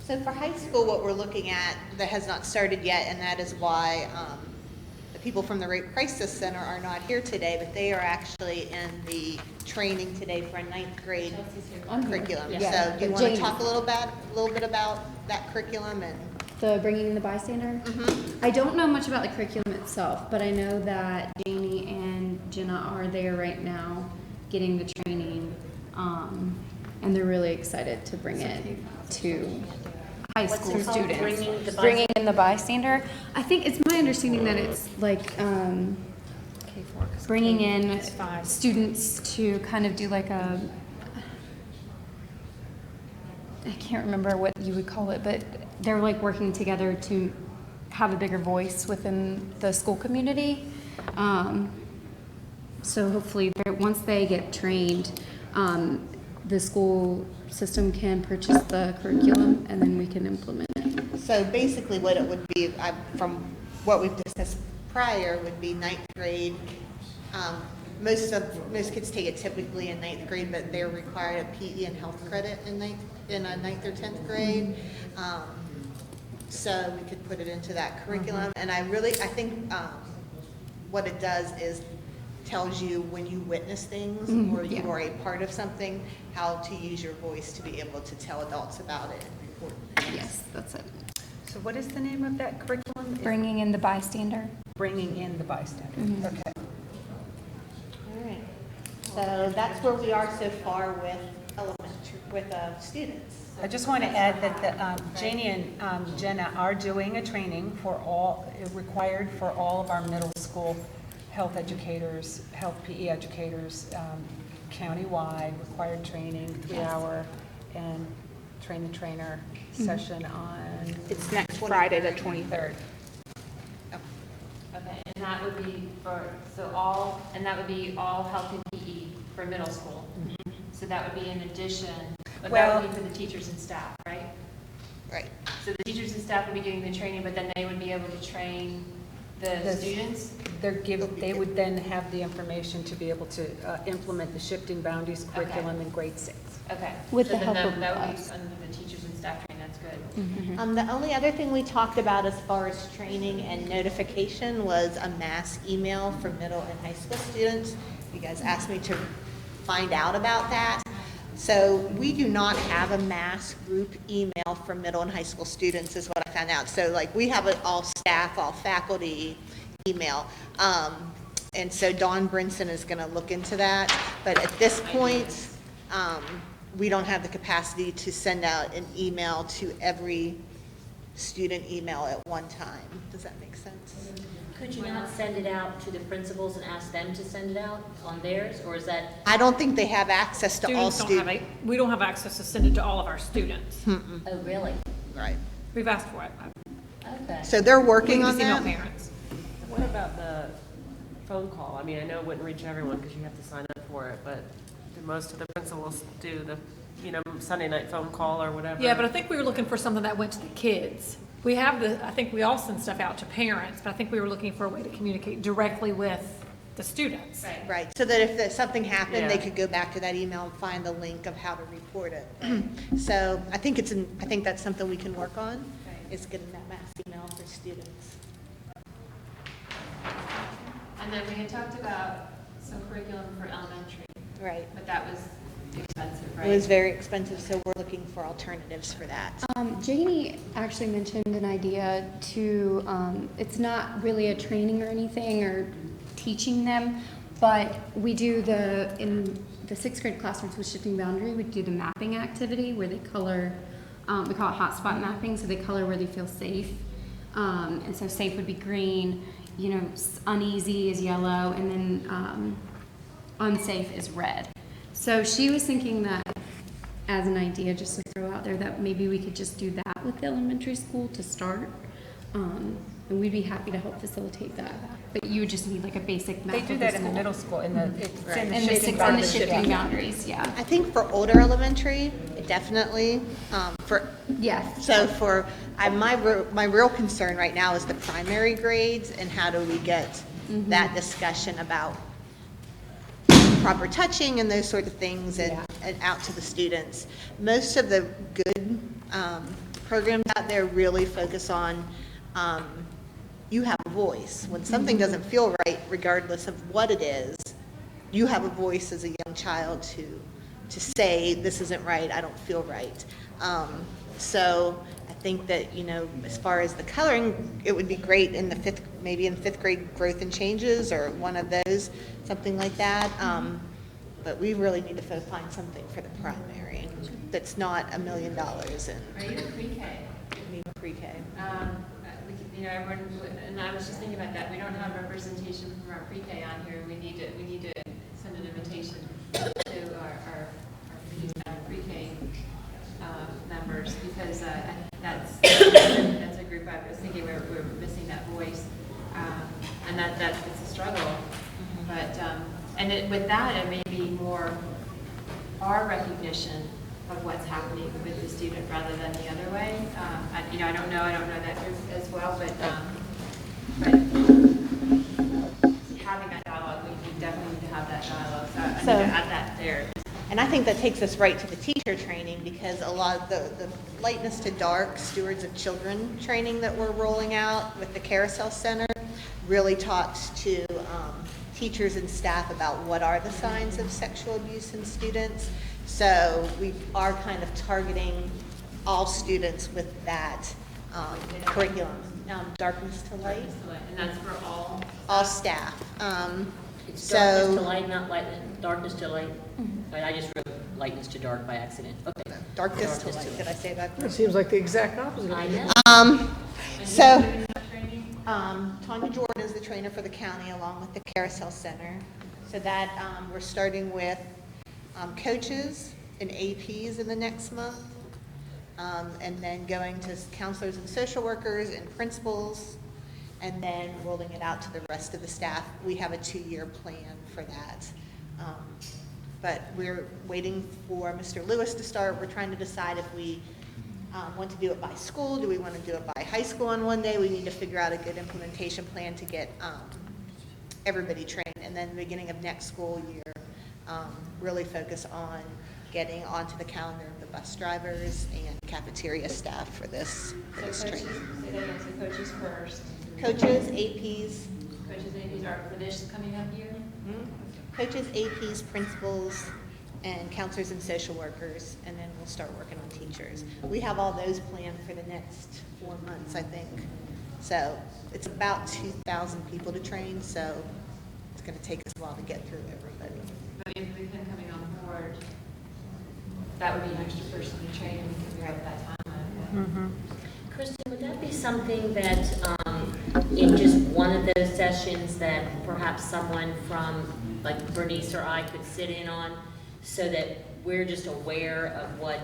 so for high school, what we're looking at, that has not started yet, and that is why the people from the Rape Crisis Center are not here today, but they are actually in the training today for a ninth grade curriculum. Yeah. So do you want to James. talk a little bit about that curriculum and? The bringing in the bystander? I don't know much about the curriculum itself, but I know that Janie and Jenna are there right now getting the training, and they're really excited to bring it to high What's school it called? students. Bringing the Bringing in the bystander. I think it's my understanding that it's like bringing in students to kind of do like a, I can't remember what you would call it, but they're like working together to have a bigger voice within the school community. So hopefully, once they get trained, the school system can purchase the curriculum and then we can implement it. So basically what it would be, from what we've discussed prior, would be ninth grade. Most kids take it typically in ninth grade, but they're required a PE and health credit in ninth or 10th grade. So we could put it into that curriculum. And I think what it does is tells you when you witness things or you are a part of something, how to use your voice to be able to tell adults about it and report things. Yes, that's it. So what is the name of that curriculum? Bringing in the bystander. Bringing in the bystander. Okay. All right. So that's where we are so far with students. I just want to add that Janie and Jenna are doing a training required for all of our middle school health educators, health PE educators, countywide, required training, 3-hour, and train-the-trainer session on. It's next Friday, the 23rd. Okay, and that would be all health and PE for middle school. So that would be in addition, but that would be for the teachers and staff, right? Right. So the teachers and staff would be getting the training, but then they would be able to train the students? They would then have the information to be able to implement the shifting boundaries curriculum in grade 6. Okay. With So the then help of that would us. be under the teachers and staff training, that's good. The only other thing we talked about as far as training and notification was a mass email for middle and high school students. You guys asked me to find out about that. So we do not have a mass group email for middle and high school students is what I found out. So like we have an all staff, all faculty email. And so Dawn Brinson is going to look into that. But at this point, we don't have the capacity to send out an email to every student email at one time. Does that make sense? Could you not send it out to the principals and ask them to send it out on theirs, or is that? I don't think they have access to all Students don't have, students. we don't have access to send it to all of our students. Oh, really? Right. We've asked for it. Okay. So they're We working can on just email that. parents. What about the phone call? I mean, I know it wouldn't reach everyone because you have to sign up for it, but do most of the principals do the, Sunday night phone call or whatever? Yeah, but I think we were looking for something that went to the kids. We have I think we all send stuff out to parents, but I think we were looking for a way to communicate directly with the students. Right, so that if something happened, they Yeah. could go back to that email and find the link of how to report it. So I think I think that's something we can work on, is getting that mass email for students. And then we had talked about some curriculum for elementary, Right. but that was expensive, right? It was very expensive, so we're looking for alternatives for that. Janie actually mentioned an idea to, it's not really a training or anything or teaching them, but we do in the sixth grade classrooms with Shifting Boundary, we do the mapping activity where they color, we call it hotspot mapping, so they color where they feel safe. And so safe would be green, uneasy is yellow, and then unsafe is red. So she was thinking that, as an idea, just to throw out there, that maybe we could just do that with the elementary school to start. And we'd be happy to help facilitate that. But you would just need like a basic map They of do the that in the school. middle school, it's in the And the shifting six, and the boundaries. shifting boundaries, yeah. I think for older elementary, definitely, Yes. so my real concern right now is the primary grades, and how do we get that discussion about proper touching and those sort of things and out to the students. Most of the good programs out there really focus on you have a voice. When something doesn't feel right, regardless of what it is, you have a voice as a young child to say, this isn't right, I don't feel right. So I think that, as far as the coloring, it would be great in maybe in fifth grade growth and changes, or one of those, something like that. But we really need to find something for the primary that's not $1 million. Or even pre-K. Pre-K. Everyone, and I was just thinking about that, we don't have representation from our pre-K on here, we need to send an invitation to our pre-K members, because that's a group I was thinking we're missing that voice, and that's it's a struggle, but, with that, it may be more our recognition of what's happening with the student rather than the other way. I don't know that group as well, but having that dialogue, we definitely need to have that dialogue, so I need to add that there. And I think that takes us right to the teacher training, because a lot of the lightness to dark stewards of children training that we're rolling out with the Carousel Center really talks to teachers and staff about what are the signs of sexual abuse in students. So we are kind of targeting all students with that curriculum. Darkness to light. And that's for all staff. It's darkness to light, not darkness to light. Right, I just wrote lightness to dark by accident. Okay. Darkness to light. Did I say that? It seems like the exact opposite. I know. Tanya Jordan is the trainer for the county, along with the Carousel Center. So that we're starting with coaches and APs in the next month, and then going to counselors and social workers and principals, and then rolling it out to the rest of the staff. We have a 2-year plan for that. But we're waiting for Mr. Lewis to start. We're trying to decide if we want to do it by school. Do we want to do it by high school on one day? We need to figure out a good implementation plan to get everybody trained. And then the beginning of next school year, really focus on getting onto the calendar of the bus drivers and cafeteria staff for this training. So coaches first. Coaches, APs. Coaches and APs are for this coming up year? Coaches, APs, principals, and counselors and social workers, and then we'll start working on teachers. We have all those planned for the next 4 months, I think. So it's about 2,000 people to train, so it's gonna take us a while to get through everybody. But if with him coming on board, that would be an extra person to train, and we can figure out that timeline. Kristen, would that be something that, in just one of those sessions, that perhaps someone from, like Bernice or I, could sit in on, so that we're just aware of what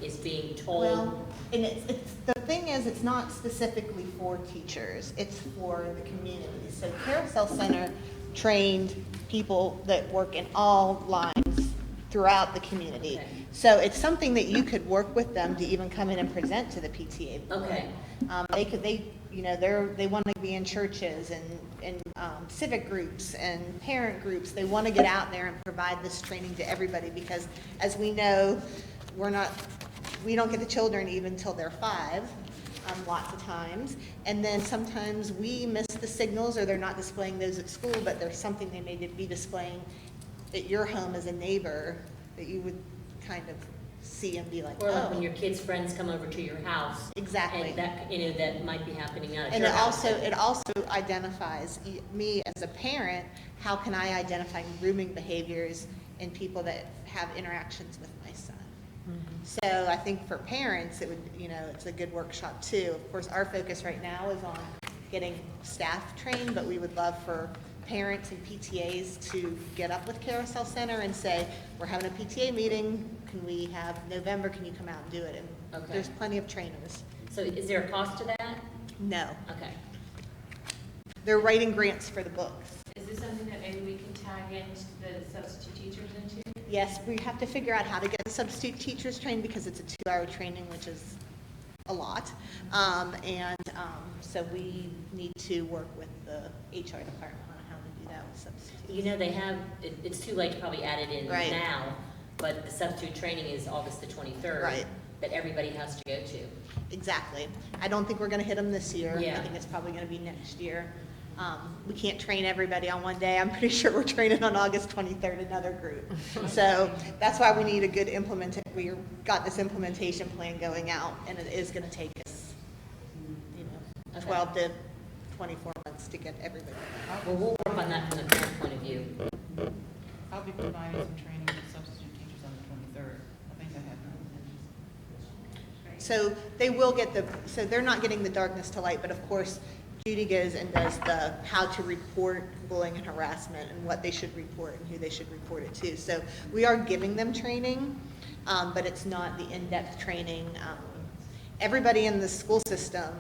is being told? Well, and it's, the thing is, it's not specifically for teachers, it's for the community. So Carousel Center trained people that work in all lines throughout the community. Okay. So it's something that you could work with them to even come in and present to the PTA board. Okay. They want to be in churches and civic groups and parent groups. They want to get out there and provide this training to everybody, because as we know, we don't get the children even till they're 5, lots of times. And then sometimes we miss the signals, or they're not displaying those at school, but there's something they may be displaying at your home as a neighbor that you would kind of see and be like, Or like oh. when your kids' friends come over to your house. Exactly. And that, that might be happening out at And your house. it also identifies me as a parent, how can I identify grooming behaviors in people that have interactions with my son? So I think for parents, it would, it's a good workshop too. Of course, our focus right now is on getting staff trained, but we would love for parents and PTAs to get up with Carousel Center and say, we're having a PTA meeting, can we have November, can you come out and do it? And Okay. there's plenty of trainers. So is there a cost to that? No, Okay. they're writing grants for the books. Is this something that maybe we can tag in the substitute teachers into? Yes, we have to figure out how to get the substitute teachers trained, because it's a 2-hour training, which is a lot. So we need to work with the HR department on how to do that with substitutes. They have, it's too late to probably add it in Right. now, but the substitute training is August the 23rd. Right. That everybody has to go to. Exactly. I don't think we're going to hit them this year. Yeah. I think it's probably going to be next year. We can't train everybody on one day. I'm pretty sure we're training on August 23rd, another group. So that's why we need a good we got this implementation plan going out, and it is going to take us, 12 to 24 months to get everybody. Well, we'll work on that from the parent point of view. I'll be providing some training with substitute teachers on the 23rd. I think I have that. So they will get so they're not getting the darkness to light, but of course, Judy goes and does the how to report bullying and harassment and what they should report and who they should report it to. So we are giving them training, but it's not the in-depth training. Everybody in the school system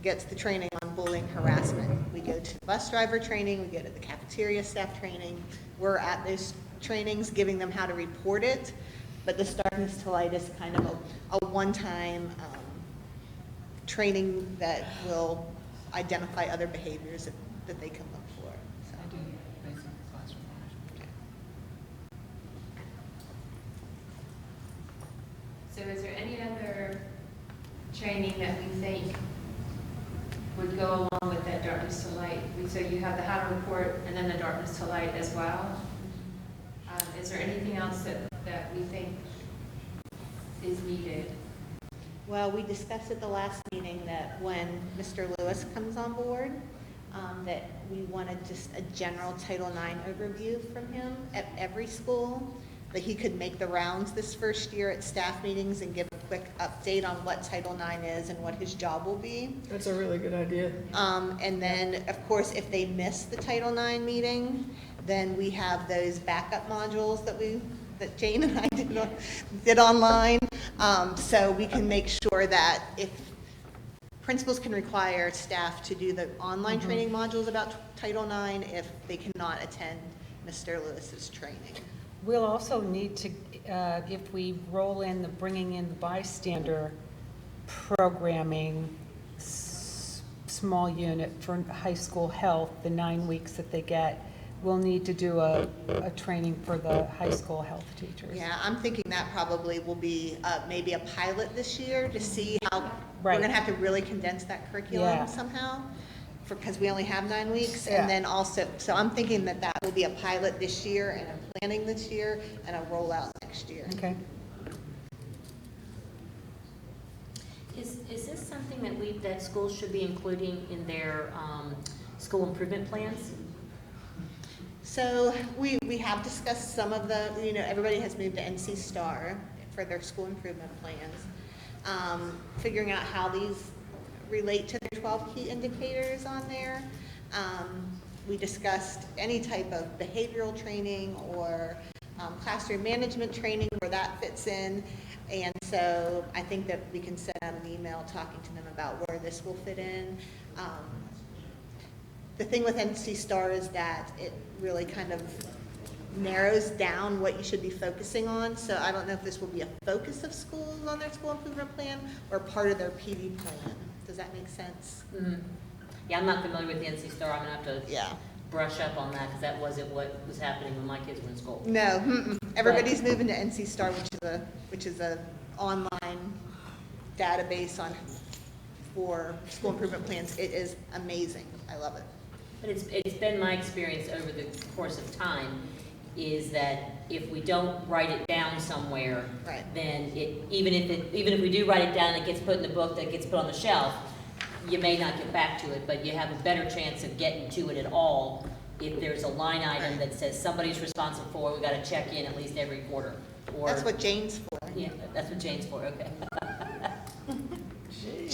gets the training on bullying harassment. We go to bus driver training, we go to the cafeteria staff training. We're at those trainings giving them how to report it, but this darkness to light is kind of a one-time training that will identify other behaviors that they can look for. So. I do basic classroom knowledge. So is there any other training that we think would go along with that darkness to light? So you have the how to report and then the darkness to light as well. Is there anything else that we think is needed? Well, we discussed at the last meeting that when Mr. Lewis comes on board, that we wanted just a general Title IX overview from him at every school, that he could make the rounds this first year at staff meetings and give a quick update on what Title IX is and what his job will be. That's a really good idea. And then, of course, if they miss the Title IX meeting, then we have those backup modules that Jane and I did online. So we can make sure that if principals can require staff to do the online training modules about Title IX if they cannot attend Mr. Lewis's training. We'll also need to, if we roll in bringing in the bystander programming, small unit for high school health, the 9 weeks that they get, we'll need to do a training for the high school health teachers. Yeah, I'm thinking that probably will be maybe a pilot this year to see how, Right. we're going to have to really condense that curriculum Yeah. somehow, because we only have 9 weeks. Yeah. And then also, so I'm thinking that will be a pilot this year and a planning this year and a rollout next year. Okay. Is this something that schools should be including in their school improvement plans? So we have discussed some of the, everybody has moved to NC Star for their school improvement plans. Figuring out how these relate to their 12 key indicators on there. We discussed any type of behavioral training or classroom management training where that fits in. And so I think that we can send out an email talking to them about where this will fit in. The thing with NC Star is that it really kind of narrows down what you should be focusing on. So I don't know if this will be a focus of schools on their school improvement plan or part of their PD plan. Does that make sense? Mm-hmm. Yeah, I'm not familiar with the NC Star. I'm gonna have to brush up on that because that wasn't what was happening when my kids were in school. No, everybody's moving to NC Star, which is a online database for school improvement plans. It is amazing. I love it. But it's been my experience over the course of time is that if we don't write it down somewhere, right, then even if we do write it down and it gets put in the book, that gets put on the shelf, you may not get back to it, but you have a better chance of getting to it at all if there's a line item that says somebody's responsible for it, we gotta check in at least every quarter. Or, that's what Jane's for. Yeah, that's what Jane's for, okay.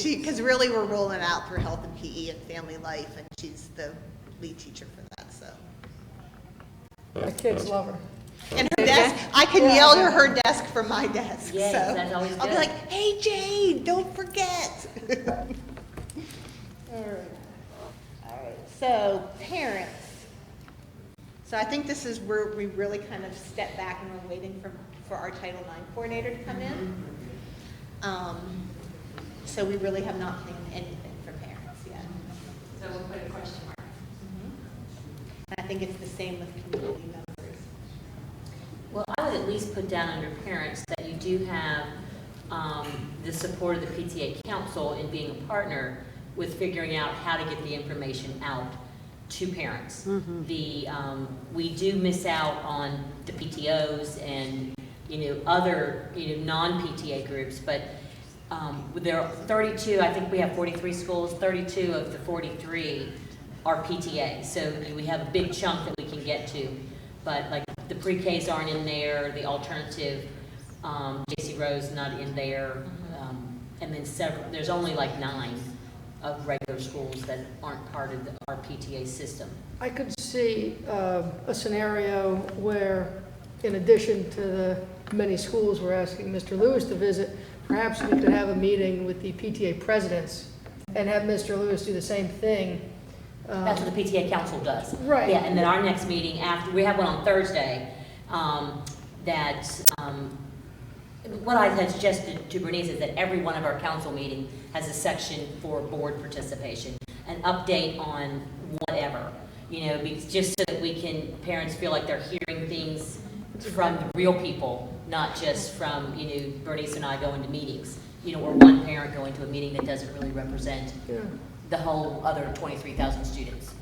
Because really we're rolling out for health and PE and family life, and she's the lead teacher for that, so. My kids love her. And her desk, I can yell to her desk from my desk, Yes, so. that's always I'll be good. like, hey Jane, don't forget. All right, so parents. So I think this is where we really kind of step back and we're waiting for our Title IX coordinator to come in. So we really have not planned anything for parents yet. So we'll put a question mark. And I think it's the same with community members. Well, I would at least put down under parents that you do have the support of the PTA council in being a partner with figuring out how to get the information out to parents. We do miss out on the PTOs and other non-PTA groups, but there are 32. I think we have 43 schools. 32 of the 43 are PTA, so we have a big chunk that we can get to. But like the pre-Ks aren't in there. The alternative J.C. Rose not in there, and then there's only like 9 of regular schools that aren't part of our PTA system. I could see a scenario where, in addition to the many schools we're asking Mr. Lewis to visit, perhaps we could have a meeting with the PTA presidents and have Mr. Lewis do the same thing. That's what the PTA council does. Right. Yeah, and then our next meeting after, we have one on Thursday, what I had suggested to Bernice is that every one of our council meeting has a section for board participation, an update on whatever, because just so that parents feel like they're hearing things from the real people, not just from, Bernice and I going to meetings, or one parent going to a meeting that doesn't really represent the whole other 23,000 students.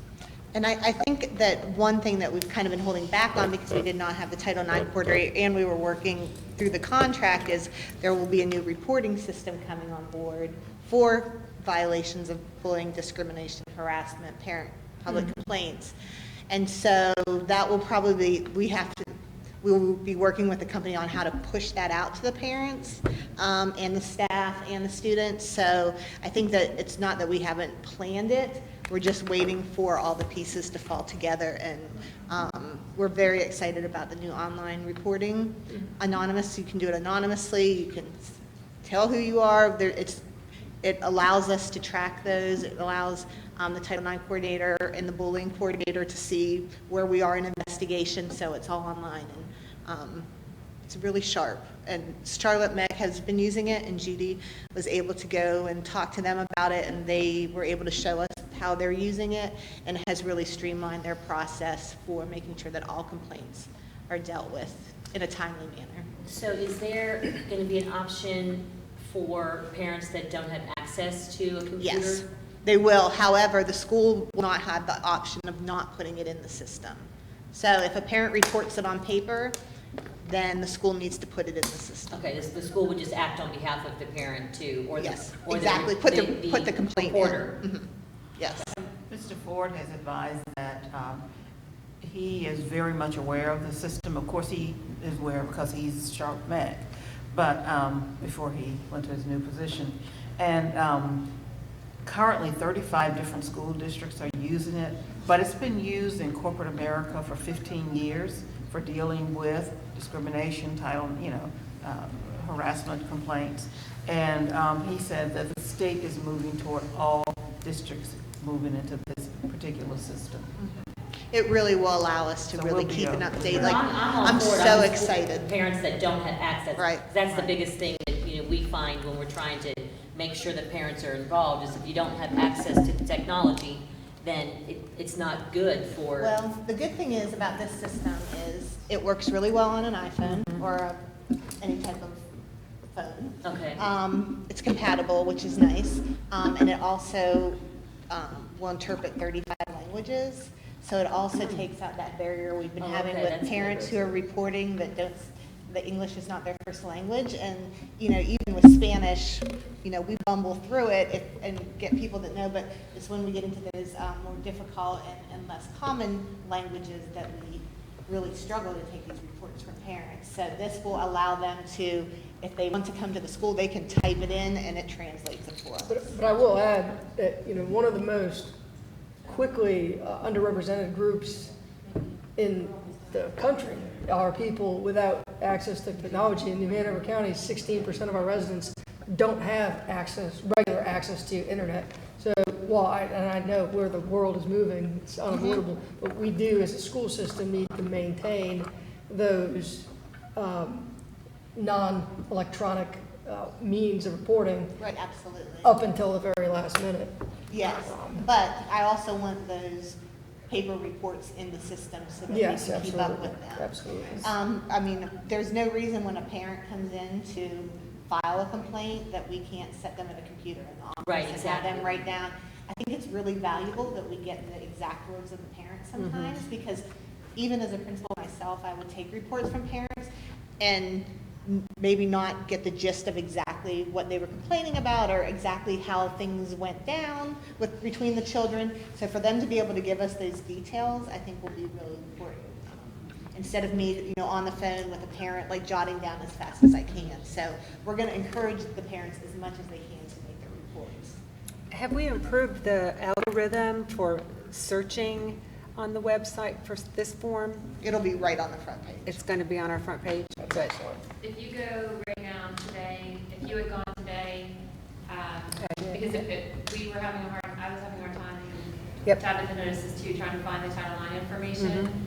And I think that one thing that we've kind of been holding back on because we did not have the Title IX coordinator and we were working through the contract is there will be a new reporting system coming on board for violations of bullying, discrimination, harassment, parent public complaints. And so that will probably, we will be working with the company on how to push that out to the parents and the staff and the students. So I think that it's not that we haven't planned it. We're just waiting for all the pieces to fall together. And we're very excited about the new online reporting. Anonymous, you can do it anonymously. You can tell who you are. It allows us to track those. It allows the Title IX coordinator and the bullying coordinator to see where we are in investigation, so it's all online. And it's really sharp. And Charlotte Meck has been using it, and Judy was able to go and talk to them about it, and they were able to show us how they're using it, and it has really streamlined their process for making sure that all complaints are dealt with in a timely manner. So is there going to be an option for parents that don't have access to a computer? Yes, they will. However, the school will not have the option of not putting it in the system. So if a parent reports it on paper, then the school needs to put it in the system. Okay, the school would just act on behalf of the parent too, or Yes, or exactly. Put the complaint in. reporter. Yes. Mr. Ford has advised that he is very much aware of the system. Of course, he is aware because he's Charlotte Mac, but before he went to his new position. And currently, 35 different school districts are using it, but it's been used in corporate America for 15 years for dealing with discrimination, harassment complaints. And he said that the state is moving toward all districts moving into this particular system. It really will allow us to So really we'll be keep an able to- update. Like, I'm all I'm for it. so just for excited. Parents that don't have access. Right. That's the biggest thing that, we find when we're trying to make sure that parents are involved, is if you don't have access to the technology, then it's not good for. Well, the good thing is about this system is it works really well on an iPhone or any type of phone. Okay. It's compatible, which is nice. And it also will interpret 35 languages. So it also takes out that barrier we've been having okay, with that's parents good. who are reporting that the English is not their first language. And, even with Spanish, we bumble through it and get people that know, but it's when we get into those more difficult and less common languages that we really struggle to take these reports from parents. So this will allow them to, if they want to come to the school, they can type it in and it translates it for us. But I will add that, one of the most quickly underrepresented groups in the country are people without access to technology. In New Hanover County, 16% of our residents don't have regular access to internet. So while I know where the world is moving, it's unavoidable, but we do as a school system need to maintain those non-electronic means of reporting Right, absolutely. up until the very last minute. Yes, but I also want those paper reports in the system so that we Yes, can keep up absolutely, with them. absolutely. There's no reason when a parent comes in to file a complaint that we can't set them at a computer in the office. Right, And exactly. have them write down. I think it's really valuable that we get the exact words of the parents sometimes, because even as a principal myself, I would take reports from parents and maybe not get the gist of exactly what they were complaining about or exactly how things went down between the children. So for them to be able to give us those details, I think will be really important. Instead of me, on the phone with a parent, like jotting down as fast as I can. So we're going to encourage the parents as much as they can to make their reports. Have we improved the algorithm for searching on the website for this form? It'll be right on the front page. It's going to be on our front page? Good. If you go right now today, if you had gone today, because we were having I was having a hard time tapping the notices too, trying to find the Title IX information.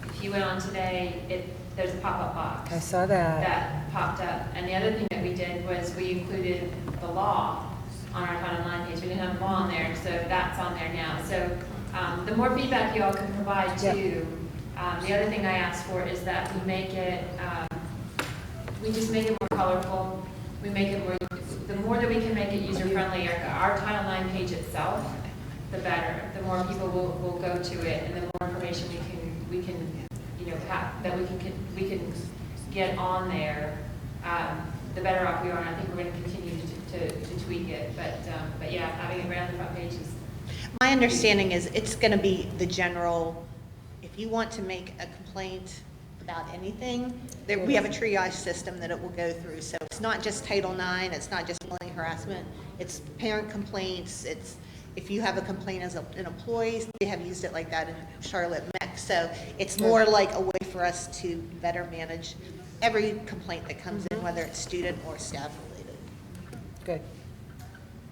If you went on today, there's a pop-up box. I saw that. That popped up. And the other thing that we did was we included the law on our Title IX page. We didn't have the law on there, so that's on there now. So the more feedback you all can provide too. The other thing I asked for is that we make it, we just make it more colorful. We make it more, the more that we can make it user-friendly, our Title IX page itself, the better. The more people will go to it, and the more information we can that we can get on there, the better off we are. And I think we're going to continue to tweak it. But yeah, having it right on the front page is. My understanding is it's going to be the general, if you want to make a complaint about anything, we have a triage system that it will go through. So it's not just Title IX, it's not just bullying harassment, it's parent complaints, it's if you have a complaint as an employee, they have used it like that in Charlotte Mech. So it's more like a way for us to better manage every complaint that comes in, whether it's student or staff related. Good.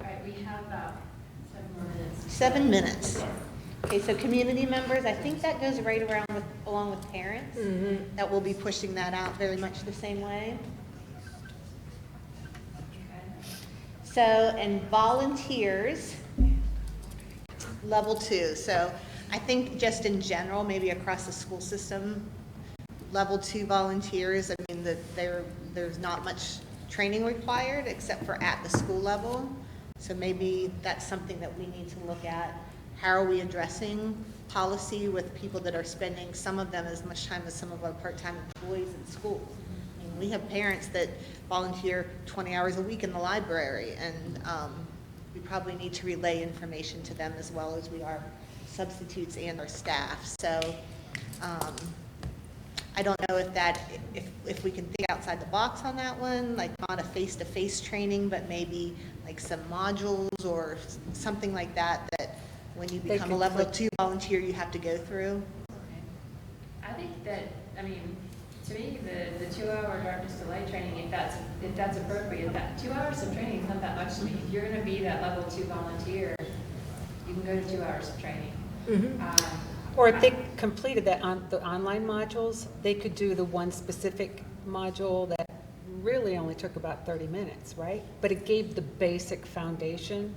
All right, we have about 7 more minutes. 7 minutes. Okay, so community members, I think that goes right along with parents. That we'll be pushing that out very much the same way. So, and volunteers, level 2. So I think just in general, maybe across the school system, level 2 volunteers, I mean, there's not much training required except for at the school level. So maybe that's something that we need to look at. How are we addressing policy with people that are spending, some of them as much time as some of our part-time employees in schools? I mean, we have parents that volunteer 20 hours a week in the library, and we probably need to relay information to them as well as we are substitutes and our staff. So I don't know if we can think outside the box on that one, like not a face-to-face training, but maybe like some modules or something like that, that when you become a level 2 volunteer, you have to go through. I think that, I mean, to me, the 2-hour darkness delay training, if that's appropriate, that 2 hours of training is not that much to me. If you're gonna be that level 2 volunteer, you can go to 2 hours of training. Or if they completed the online modules, they could do the one specific module that really only took about 30 minutes, right? But it gave the basic foundation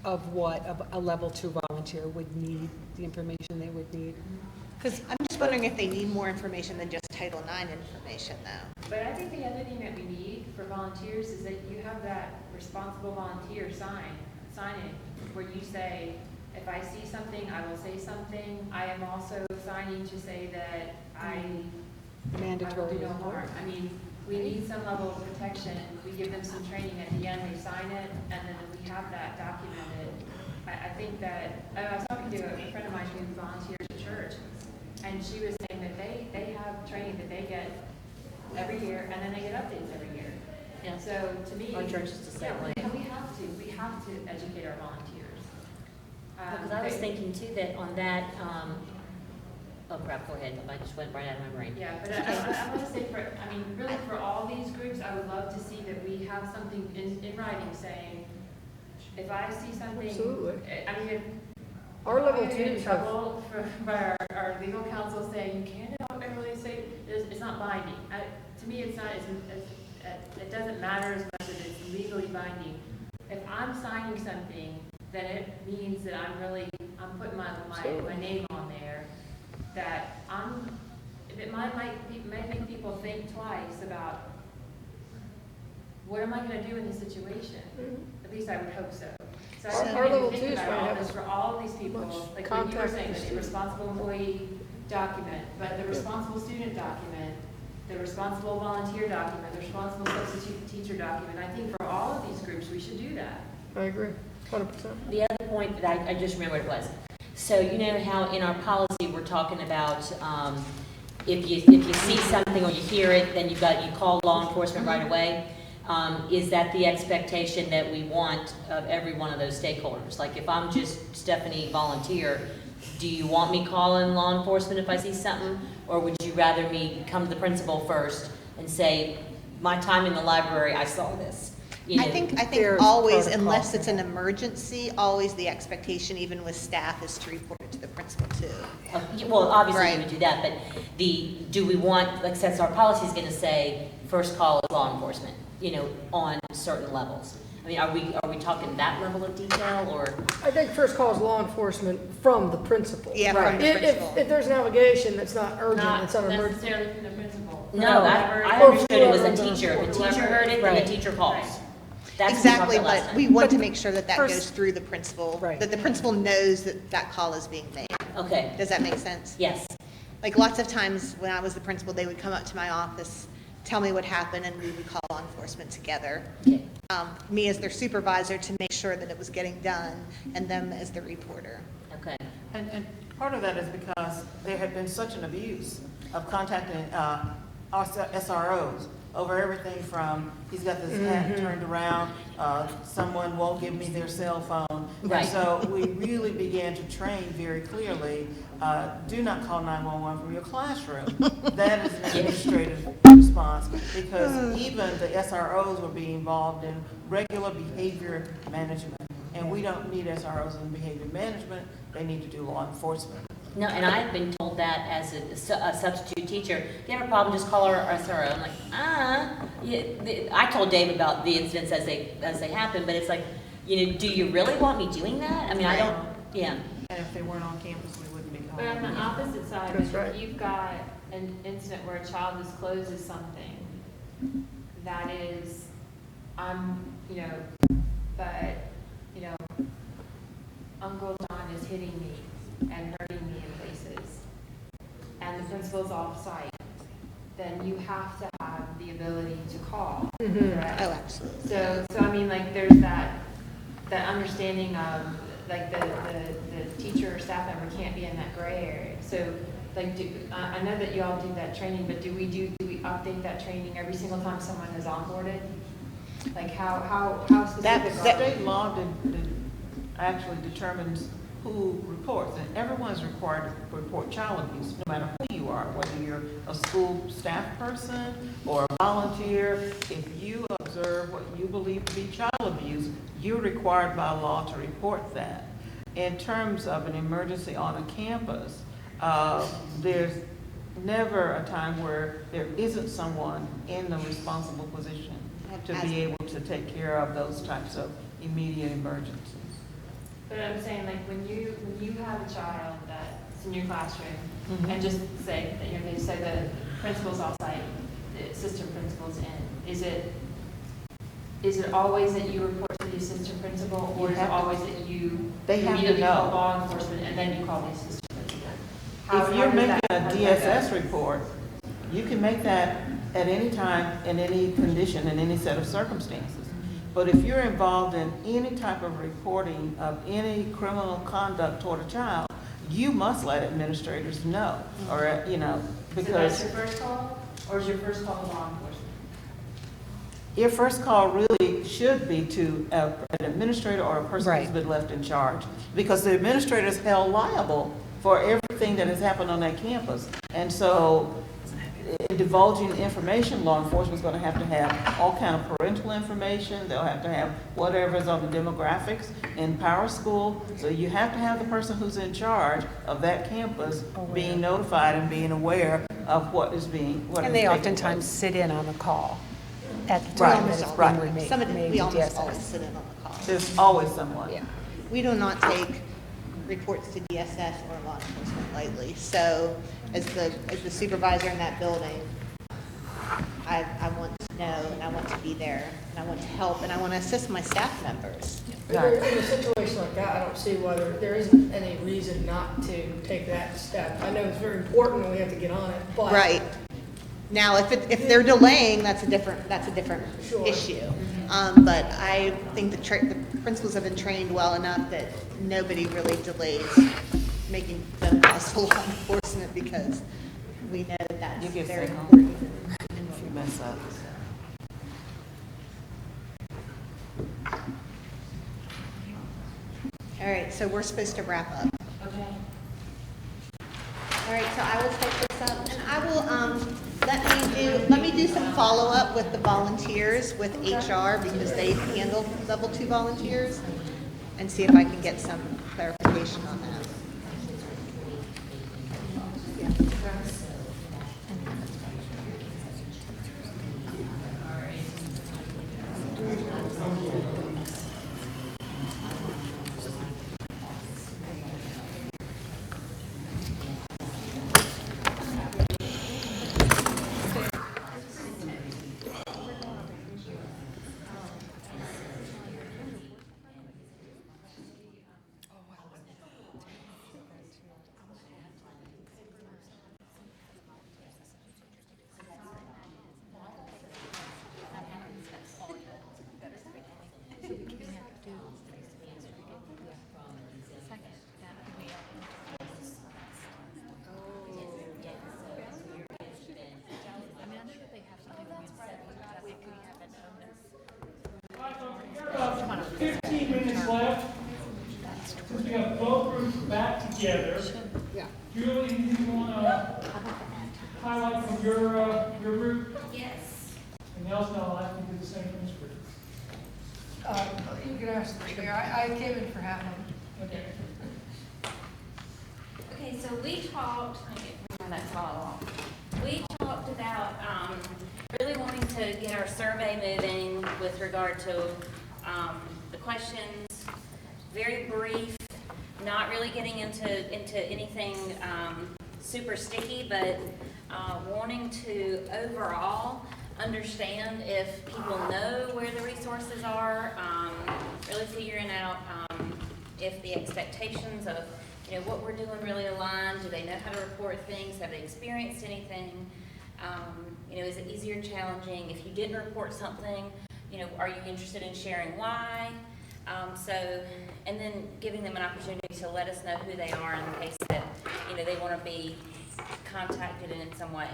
of what a level 2 volunteer would need, the information they would need. I'm just wondering if they need more information than just Title IX information, though. But I think the other thing that we need for volunteers is that you have that responsible volunteer signing, where you say, if I see something, I will say something. I am also signing to say that I will do no harm. I mean, we need some level of protection. We give them some training at the end, they sign it, and then we have that documented. I think that, I was talking to a friend of mine who volunteers at church, and she was saying that they have training that they get every year, and then they get updates every year. Yeah. So to me, Our church is the same way. we have to educate our volunteers. Because I was thinking too that on that, oh crap, go ahead, I just went right out of my brain. Yeah, but I want to say really for all these groups, I would love to see that we have something in writing saying, if I see something. Absolutely. I mean, if Our level I get in 2s have, trouble by our legal counsel saying you can't really say, it's not binding. To me, it's not, it doesn't matter as much as it's legally binding. If I'm signing something, then it means that I'm putting my name on there, that it might make people think twice about, what am I gonna do in this situation? At least I would hope so. So I think Our we level need to think 2s about all might this have for all of these people, much like when you were contact saying, with the students. responsible employee document, but the responsible student document, the responsible volunteer document, the responsible substitute teacher document. I think for all of these groups, we should do that. I agree, 100%. The other point that I just remembered what it was. So you know how in our policy, we're talking about, if you see something or you hear it, then you call law enforcement right away. Is that the expectation that we want of every one of those stakeholders? Like if I'm just Stephanie volunteer, do you want me calling law enforcement if I see something? Or would you rather me come to the principal first and say, my time in the library, I saw this? You know, I think always, unless it's an emergency, always the expectation, even with staff, is to report it to the principal too. well, obviously Right. we would do that, but do we want, like since our policy is going to say first call is law enforcement, you know, on certain levels? I mean, are we talking that level of detail or? I think first call is law enforcement from the principal. Yeah, from the principal. If there's an allegation that's not urgent, Not it's not emergency. necessarily from the principal. No, I understood it was a teacher. If a teacher heard it, then the teacher calls. Right. That's what we Exactly, talked about last but time. we want to make sure that First- goes through the principal, Right. that the principal knows that that call is being made. Okay, Does that make sense? yes. Like lots of times when I was the principal, they would come up to my office, tell me what happened, and we would call law enforcement together. Okay. Me as their supervisor to make sure that it was getting done, and them as the reporter. Okay. And part of that is because there had been such an abuse of contacting our SROs over everything from, he's got this hat turned around, someone won't give me their cell phone. Right. And so we really began to train very clearly, do not call 911 from your classroom. That is an administrative response, because even the SROs were being involved in regular behavior management. And we don't need SROs in behavior management, they need to do law enforcement. No, and I've been told that as a substitute teacher. If you have a problem, just call our SRO. I'm like, I told Dave about the incidents as they happen, but it's like, you know, do you really want me doing that? I mean, I don't, yeah. And if they weren't on campus, we wouldn't be But on calling. the opposite side, That's right. if you've got an incident where a child discloses something, that is, Uncle John is hitting me and hurting me in places, and the principal's off site, then you have to have the ability to call, correct? Oh, absolutely. So I mean, like, there's that understanding of like the teacher or staff member can't be in that gray area. So, like, I know that you all do that training, but do we update that training every single time someone is onboarded? Like, how specific That are we? state law actually determines who reports, and everyone is required to report child abuse, no matter who you are, whether you're a school staff person or a volunteer. If you observe what you believe to be child abuse, you're required by law to report that. In terms of an emergency on a campus, there's never a time where there isn't someone in the responsible position to be able to take care of those types of immediate emergencies. But I'm saying, like, when you have a child that's in your classroom, and just say that, you know, they say the principal's off-site, the assistant principal's in, is it always that you report to the assistant principal, or is it always that you immediately call law enforcement and then you call the assistant principal? If you're making a DSS report, you can make that at any time, in any condition, in any set of circumstances. But if you're involved in any type of reporting of any criminal conduct toward a child, you must let administrators know, or, you know, because. So that's your first call, or is your first call law enforcement? Your first call really should be to an administrator or a person who's been left in charge, because the administrator is held liable for everything that has happened on that campus. And so, in divulging information, law enforcement is going to have all kind of parental information. They'll have to have whatever's on the demographics in Power School. So you have to have the person who's in charge of that campus being notified and being aware of what is being, And they oftentimes sit in on the call at the Right, time that it's right. being made. We almost always DSS. sit in on the call. There's always someone. Yeah. We do not take reports to DSS or law enforcement lightly. So as the supervisor in that building, I want to know, and I want to be there, and I want to help, and I want to assist my staff members. In a situation like that, I don't see why there isn't any reason not to take that step. I know it's very important and we have to get on it, but. Right. Now, if they're delaying, that's a different Sure. issue. But I think the principals have been trained well enough that nobody really delays making phone calls to law enforcement, because we know that that's You get very sent home. important. If you mess up. All right, so we're supposed to wrap up. Okay. All right, so I will take this up, and I will, let me do some follow-up with the volunteers with HR, because they handle level 2 volunteers, and see if I can get some clarification on that. About 15 minutes left. Since we have both groups back together. Julie, anything you want to highlight from your group? Yes. And Nelson, I'll ask you to do the same from this group. You can ask the chair. I came in for half of them. Okay. Okay, so we talked, we talked about really wanting to get our survey moving with regard to the questions, very brief, not really getting into anything super sticky, but wanting to overall understand if people know where the resources are, really figuring out if the expectations of what we're doing really align. Do they know how to report things? Have they experienced anything? Is it easier and challenging? If you didn't report something, are you interested in sharing why? And then giving them an opportunity to let us know who they are in case that, they want to be contacted in some way.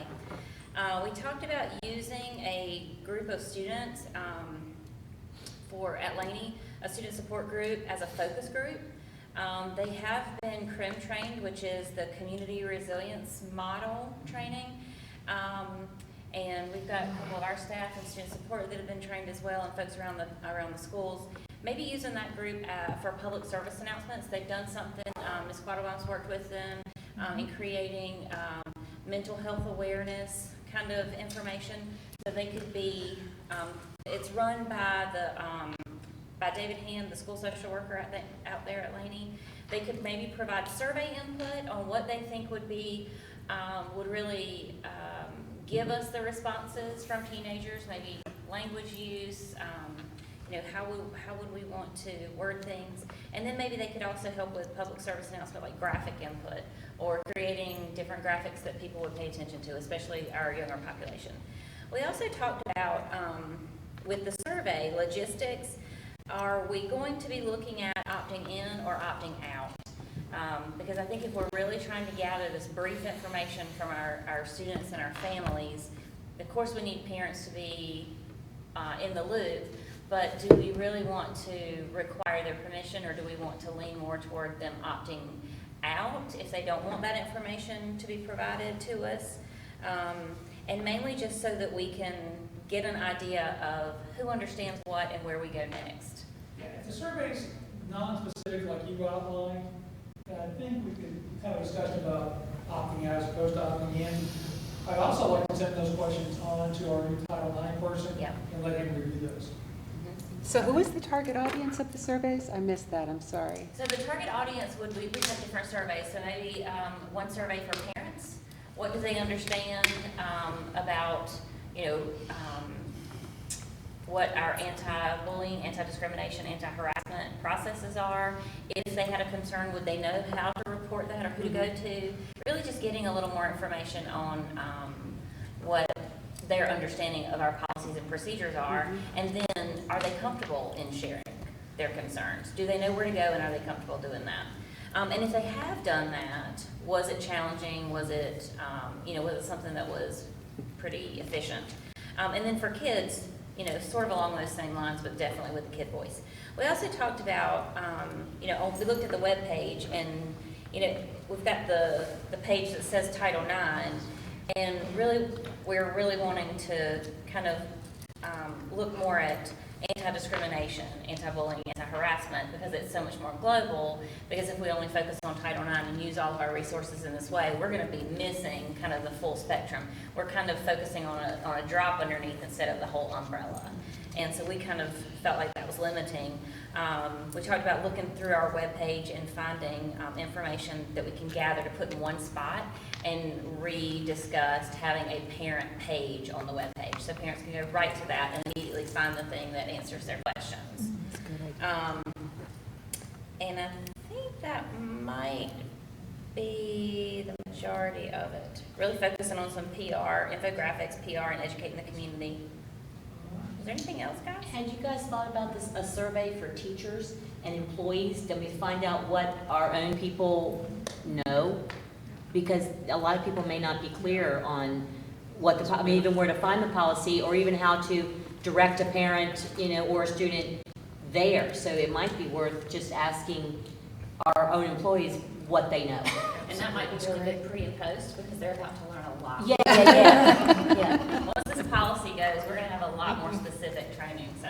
We talked about using a group of students at Laney, a student support group as a focus group. They have been CRIM trained, which is the Community Resilience Model training. And we've got a couple of our staff and student support that have been trained as well, and folks around the schools. Maybe using that group for public service announcements. They've done something, Ms. Quattlebaum's worked with them in creating mental health awareness kind of information. So they could be, it's run by by David Hand, the school social worker out there at Laney. They could maybe provide survey input on what they think would be, would really give us the responses from teenagers, maybe language use, how would we want to word things? And then maybe they could also help with public service announcement, like graphic input, or creating different graphics that people would pay attention to, especially our younger population. We also talked about, with the survey, logistics. Are we going to be looking at opting in or opting out? Because I think if we're really trying to gather this brief information from our students and our families, of course we need parents to be in the loop, but do we really want to require their permission, or do we want to lean more toward them opting out if they don't want that information to be provided to us? And mainly just so that we can get an idea of who understands what and where we go next. Yeah, if the survey's non-specific like you outlined, then I think we could have a discussion about opting out as opposed to opting in. I'd also like to send those questions on to our new Title IX person and let him review those. So who is the target audience of the surveys? I missed that, I'm sorry. So the target audience we have different surveys. So maybe one survey for parents. What do they understand about, what our anti-bullying, anti-discrimination, anti-harassment processes are? If they had a concern, would they know how to report that or who to go to? Really just getting a little more information on what their understanding of our policies and procedures are, and then are they comfortable in sharing their concerns? Do they know where to go, and are they comfortable doing that? And if they have done that, was it challenging? Was it, was it something that was pretty efficient? And then for kids, sort of along those same lines, but definitely with the kid voice. We also talked about, we looked at the web page, and we've got the page that says Title IX, and really we're really wanting to kind of look more at anti-discrimination, anti-bullying, anti-harassment, because it's so much more global. Because if we only focus on Title IX and use all of our resources in this way, we're going to be missing kind of the full spectrum. We're kind of focusing on a drop underneath instead of the whole umbrella. And so we kind of felt like that was limiting. We talked about looking through our webpage and finding information that we can gather to put in one spot, and discussed having a parent page on the webpage. So parents can go right to that and immediately find the thing that answers their questions. And I think that might be the majority of it. Really focusing on some PR, infographics, PR, and educating the community. Is there anything else, guys? Had you guys thought about this, a survey for teachers and employees? Did we find out what our own people know? Because a lot of people may not be clear on what even where to find the policy, or even how to direct a parent, or a student there. So it might be worth just asking our own employees what they know. And that might be really good pre and post, because they're about to learn a lot. Yeah. Once this policy goes, we're going to have a lot more specific training, so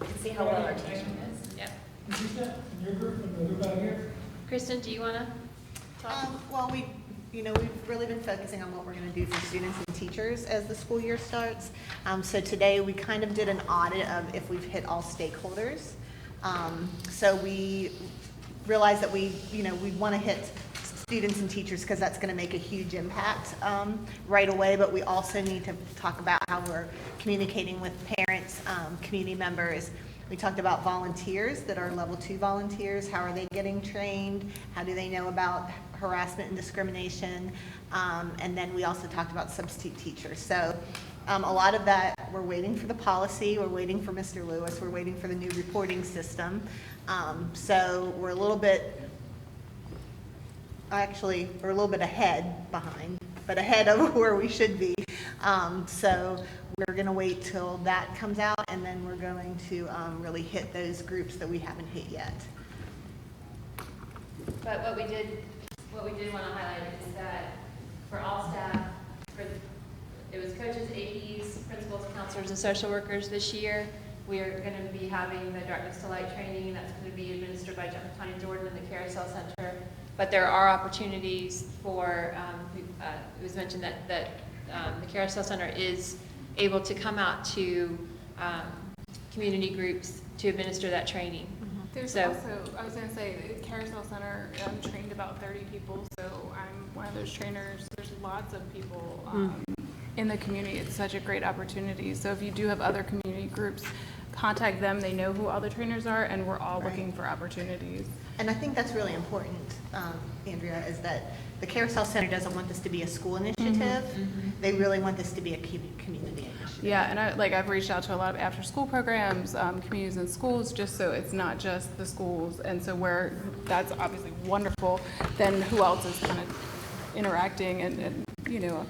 you can see how well our teaching is. Yep. Kristen, in your group, from the group out here? Kristen, do you want to talk? Well, we've really been focusing on what we're going to do for students and teachers as the school year starts. So today we kind of did an audit of if we've hit all stakeholders. So we realized that we want to hit students and teachers because that's going to make a huge impact right away, but we also need to talk about how we're communicating with parents, community members. We talked about volunteers that are level 2 volunteers. How are they getting trained? How do they know about harassment and discrimination? And then we also talked about substitute teachers. So a lot of that that we're waiting for the policy, we're waiting for Mr. Lewis, we're waiting for the new reporting system. So we're a little bit, actually, we're a little bit behind, but ahead of where we should be. So we're going to wait till that comes out, and then we're going to really hit those groups that we haven't hit yet. But what we did want to highlight is that for all staff, it was coaches, APs, principals, counselors, and social workers this year. We are going to be having the Darkness to Light training. That's going to be administered by Tanya Jordan in the Carousel Center. But there are opportunities for, it was mentioned that the Carousel Center is able to come out to community groups to administer that training. There's So- also, I was gonna say, the Carousel Center trained about 30 people, so I'm one of those trainers. There's lots of people in the community. It's such a great opportunity. So if you do have other community groups, contact them. They know who all the trainers are, and we're all looking for opportunities. And I think that's really important, Andrea, is that the Carousel Center doesn't want this to be a school initiative. They really want this to be a community initiative. Yeah, and I've reached out to a lot of after-school programs, communities and schools, just so it's not just the schools. And so where that's obviously wonderful, then who else is kind of interacting and you know,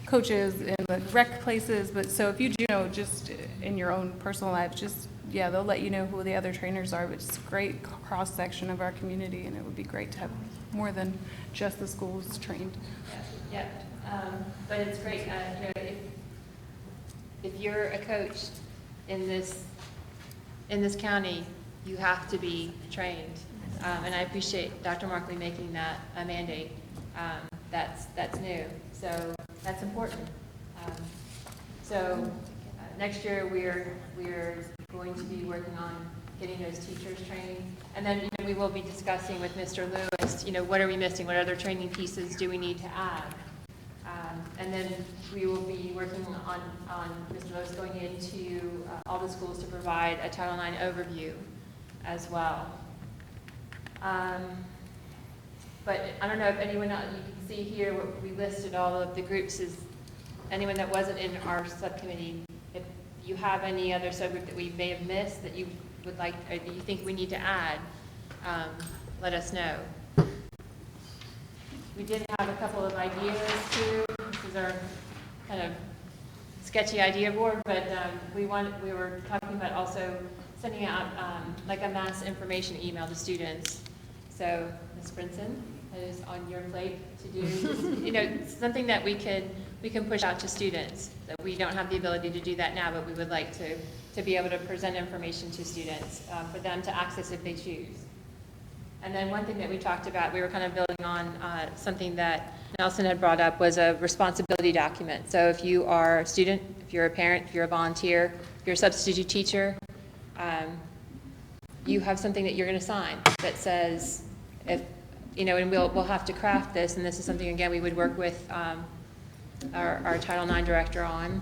coaches in the rec places. But so if you do know, just in your own personal life, just, yeah, they'll let you know who the other trainers are. But it's a great cross-section of our community, and it would be great to have more than just the schools trained. Yeah, but it's great, you know, if you're a coach in this county, you have to be trained. And I appreciate Dr. Markley making that a mandate. That's new, so that's important. So next year, we're going to be working on getting those teachers trained. And then, you know, we will be discussing with Mr. Lewis, you know, what are we missing? What other training pieces do we need to add? And then we will be working on Mr. Lewis going into all the schools to provide a Title IX overview as well. But I don't know if anyone else, you can see here, what we listed all of the groups is anyone that wasn't in our subcommittee. If you have any other subgroup that we may have missed that you would like, or that you think we need to add, let us know. We did have a couple of ideas too. This is our kind of sketchy idea board, but we were talking about also sending out like a mass information email to students. So Ms. Brinson, it is on your plate to do, you know, something that we can push out to students. That we don't have the ability to do that now, but we would like to be able to present information to students for them to access if they choose. And then one thing that we talked about, we were kind of building on something that Nelson had brought up, was a responsibility document. So if you are a student, if you're a parent, if you're a volunteer, if you're a substitute teacher, you have something that you're going to sign that says, if you know, and we'll have to craft this, and this is something, again, we would work with our Title IX director on.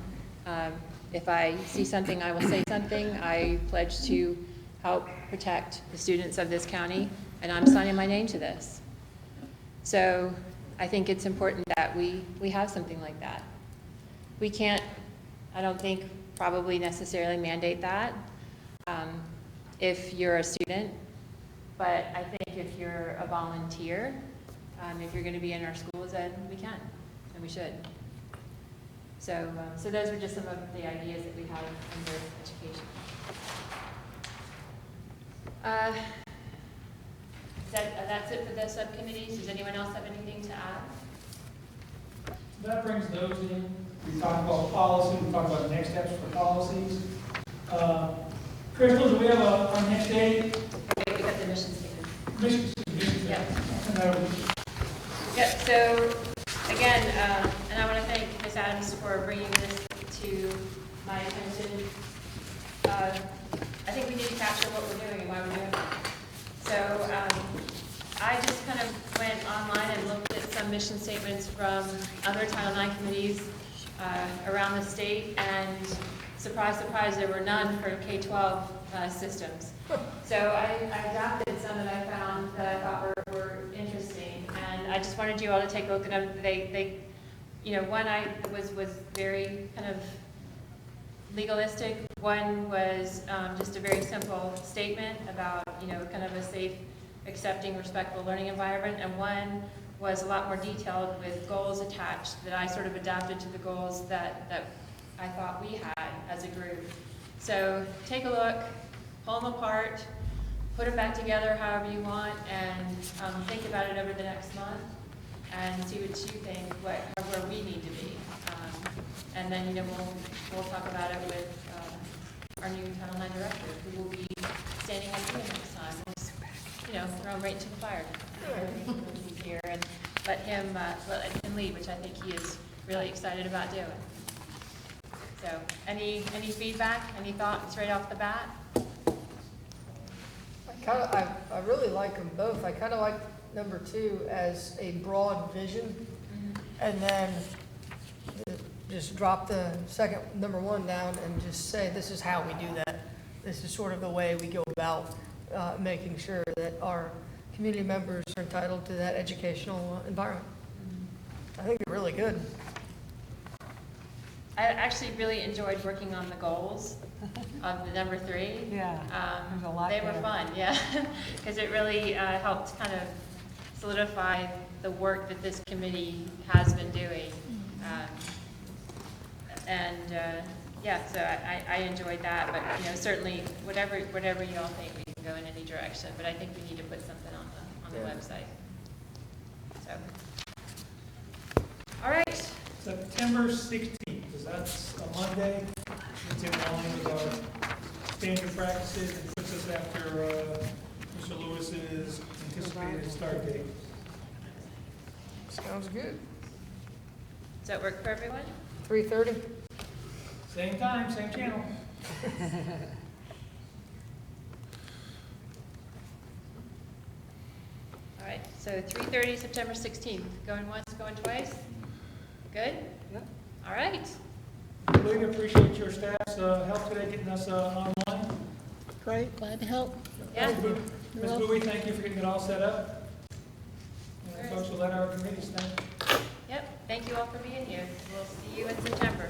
If I see something, I will say something. I pledge to help protect the students of this county, and I'm signing my name to this. So I think it's important that we have something like that. We can't, I don't think, probably necessarily mandate that if you're a student, but I think if you're a volunteer, if you're going to be in our schools, then we can, and we should. So, so those were just some of the ideas that we have under education. That's it for the subcommittees. Does anyone else have anything to add? That brings those in. We talked about policy, we talked about next steps for policies. Crystal, do we have our next date? Okay, we got the mission statement. Mission. Yeah. And, Yep, so again, and I want to thank Ms. Adams for bringing this to my attention. I think we need to capture what we're doing and why we're doing it. So I just kind of went online and looked at some mission statements from other Title IX committees around the state, and surprise, surprise, there were none for K-12 systems. So I adapted some that I found that I thought were interesting, and I just wanted you all to take a look at them. They you know, one I was very kind of legalistic. One was just a very simple statement about, kind of a safe, accepting, respectful learning environment. And one was a lot more detailed with goals attached that I sort of adapted to the goals that I thought we had as a group. So take a look, pull them apart, put them back together however you want, and think about it over the next month and see what you think, where we need to be. And then, we'll talk about it with our new Title IX director, who will be standing up here next time. We'll, throw him right into the fire. He's here, and let him lead, which I think he is really excited about doing. So, any feedback, any thoughts right off the bat? I really like them both. I kind of like number 2 as a broad vision, and then just drop the second, number 1 down and just say, this is how we do that. This is sort of the way we go about making sure that our community members are entitled to that educational environment. I think they're really good. I actually really enjoyed working on the goals of the number 3. Yeah, there's a lot They were there. fun, yeah, because it really helped kind of solidify the work that this committee has been doing. So I enjoyed that, but, certainly, whatever you all think, we can go in any direction, but I think we need to put something on the website. So, all right. September 16th, because that's a Monday. It's in line with our standard practices and puts us after Mr. Lewis's anticipated start date. Sounds good. Does that work for everyone? 3:30? Same time, same channel. All right, so 3:30, September 16th. Going once, going twice? Good? Yep. All right. Really appreciate your staff's help today getting us online. Great, glad to help. Yeah. Ms. Bowie, thank you for getting it all set up. And folks will let our committees thank. Yep, thank you all for being here. We'll see you in September.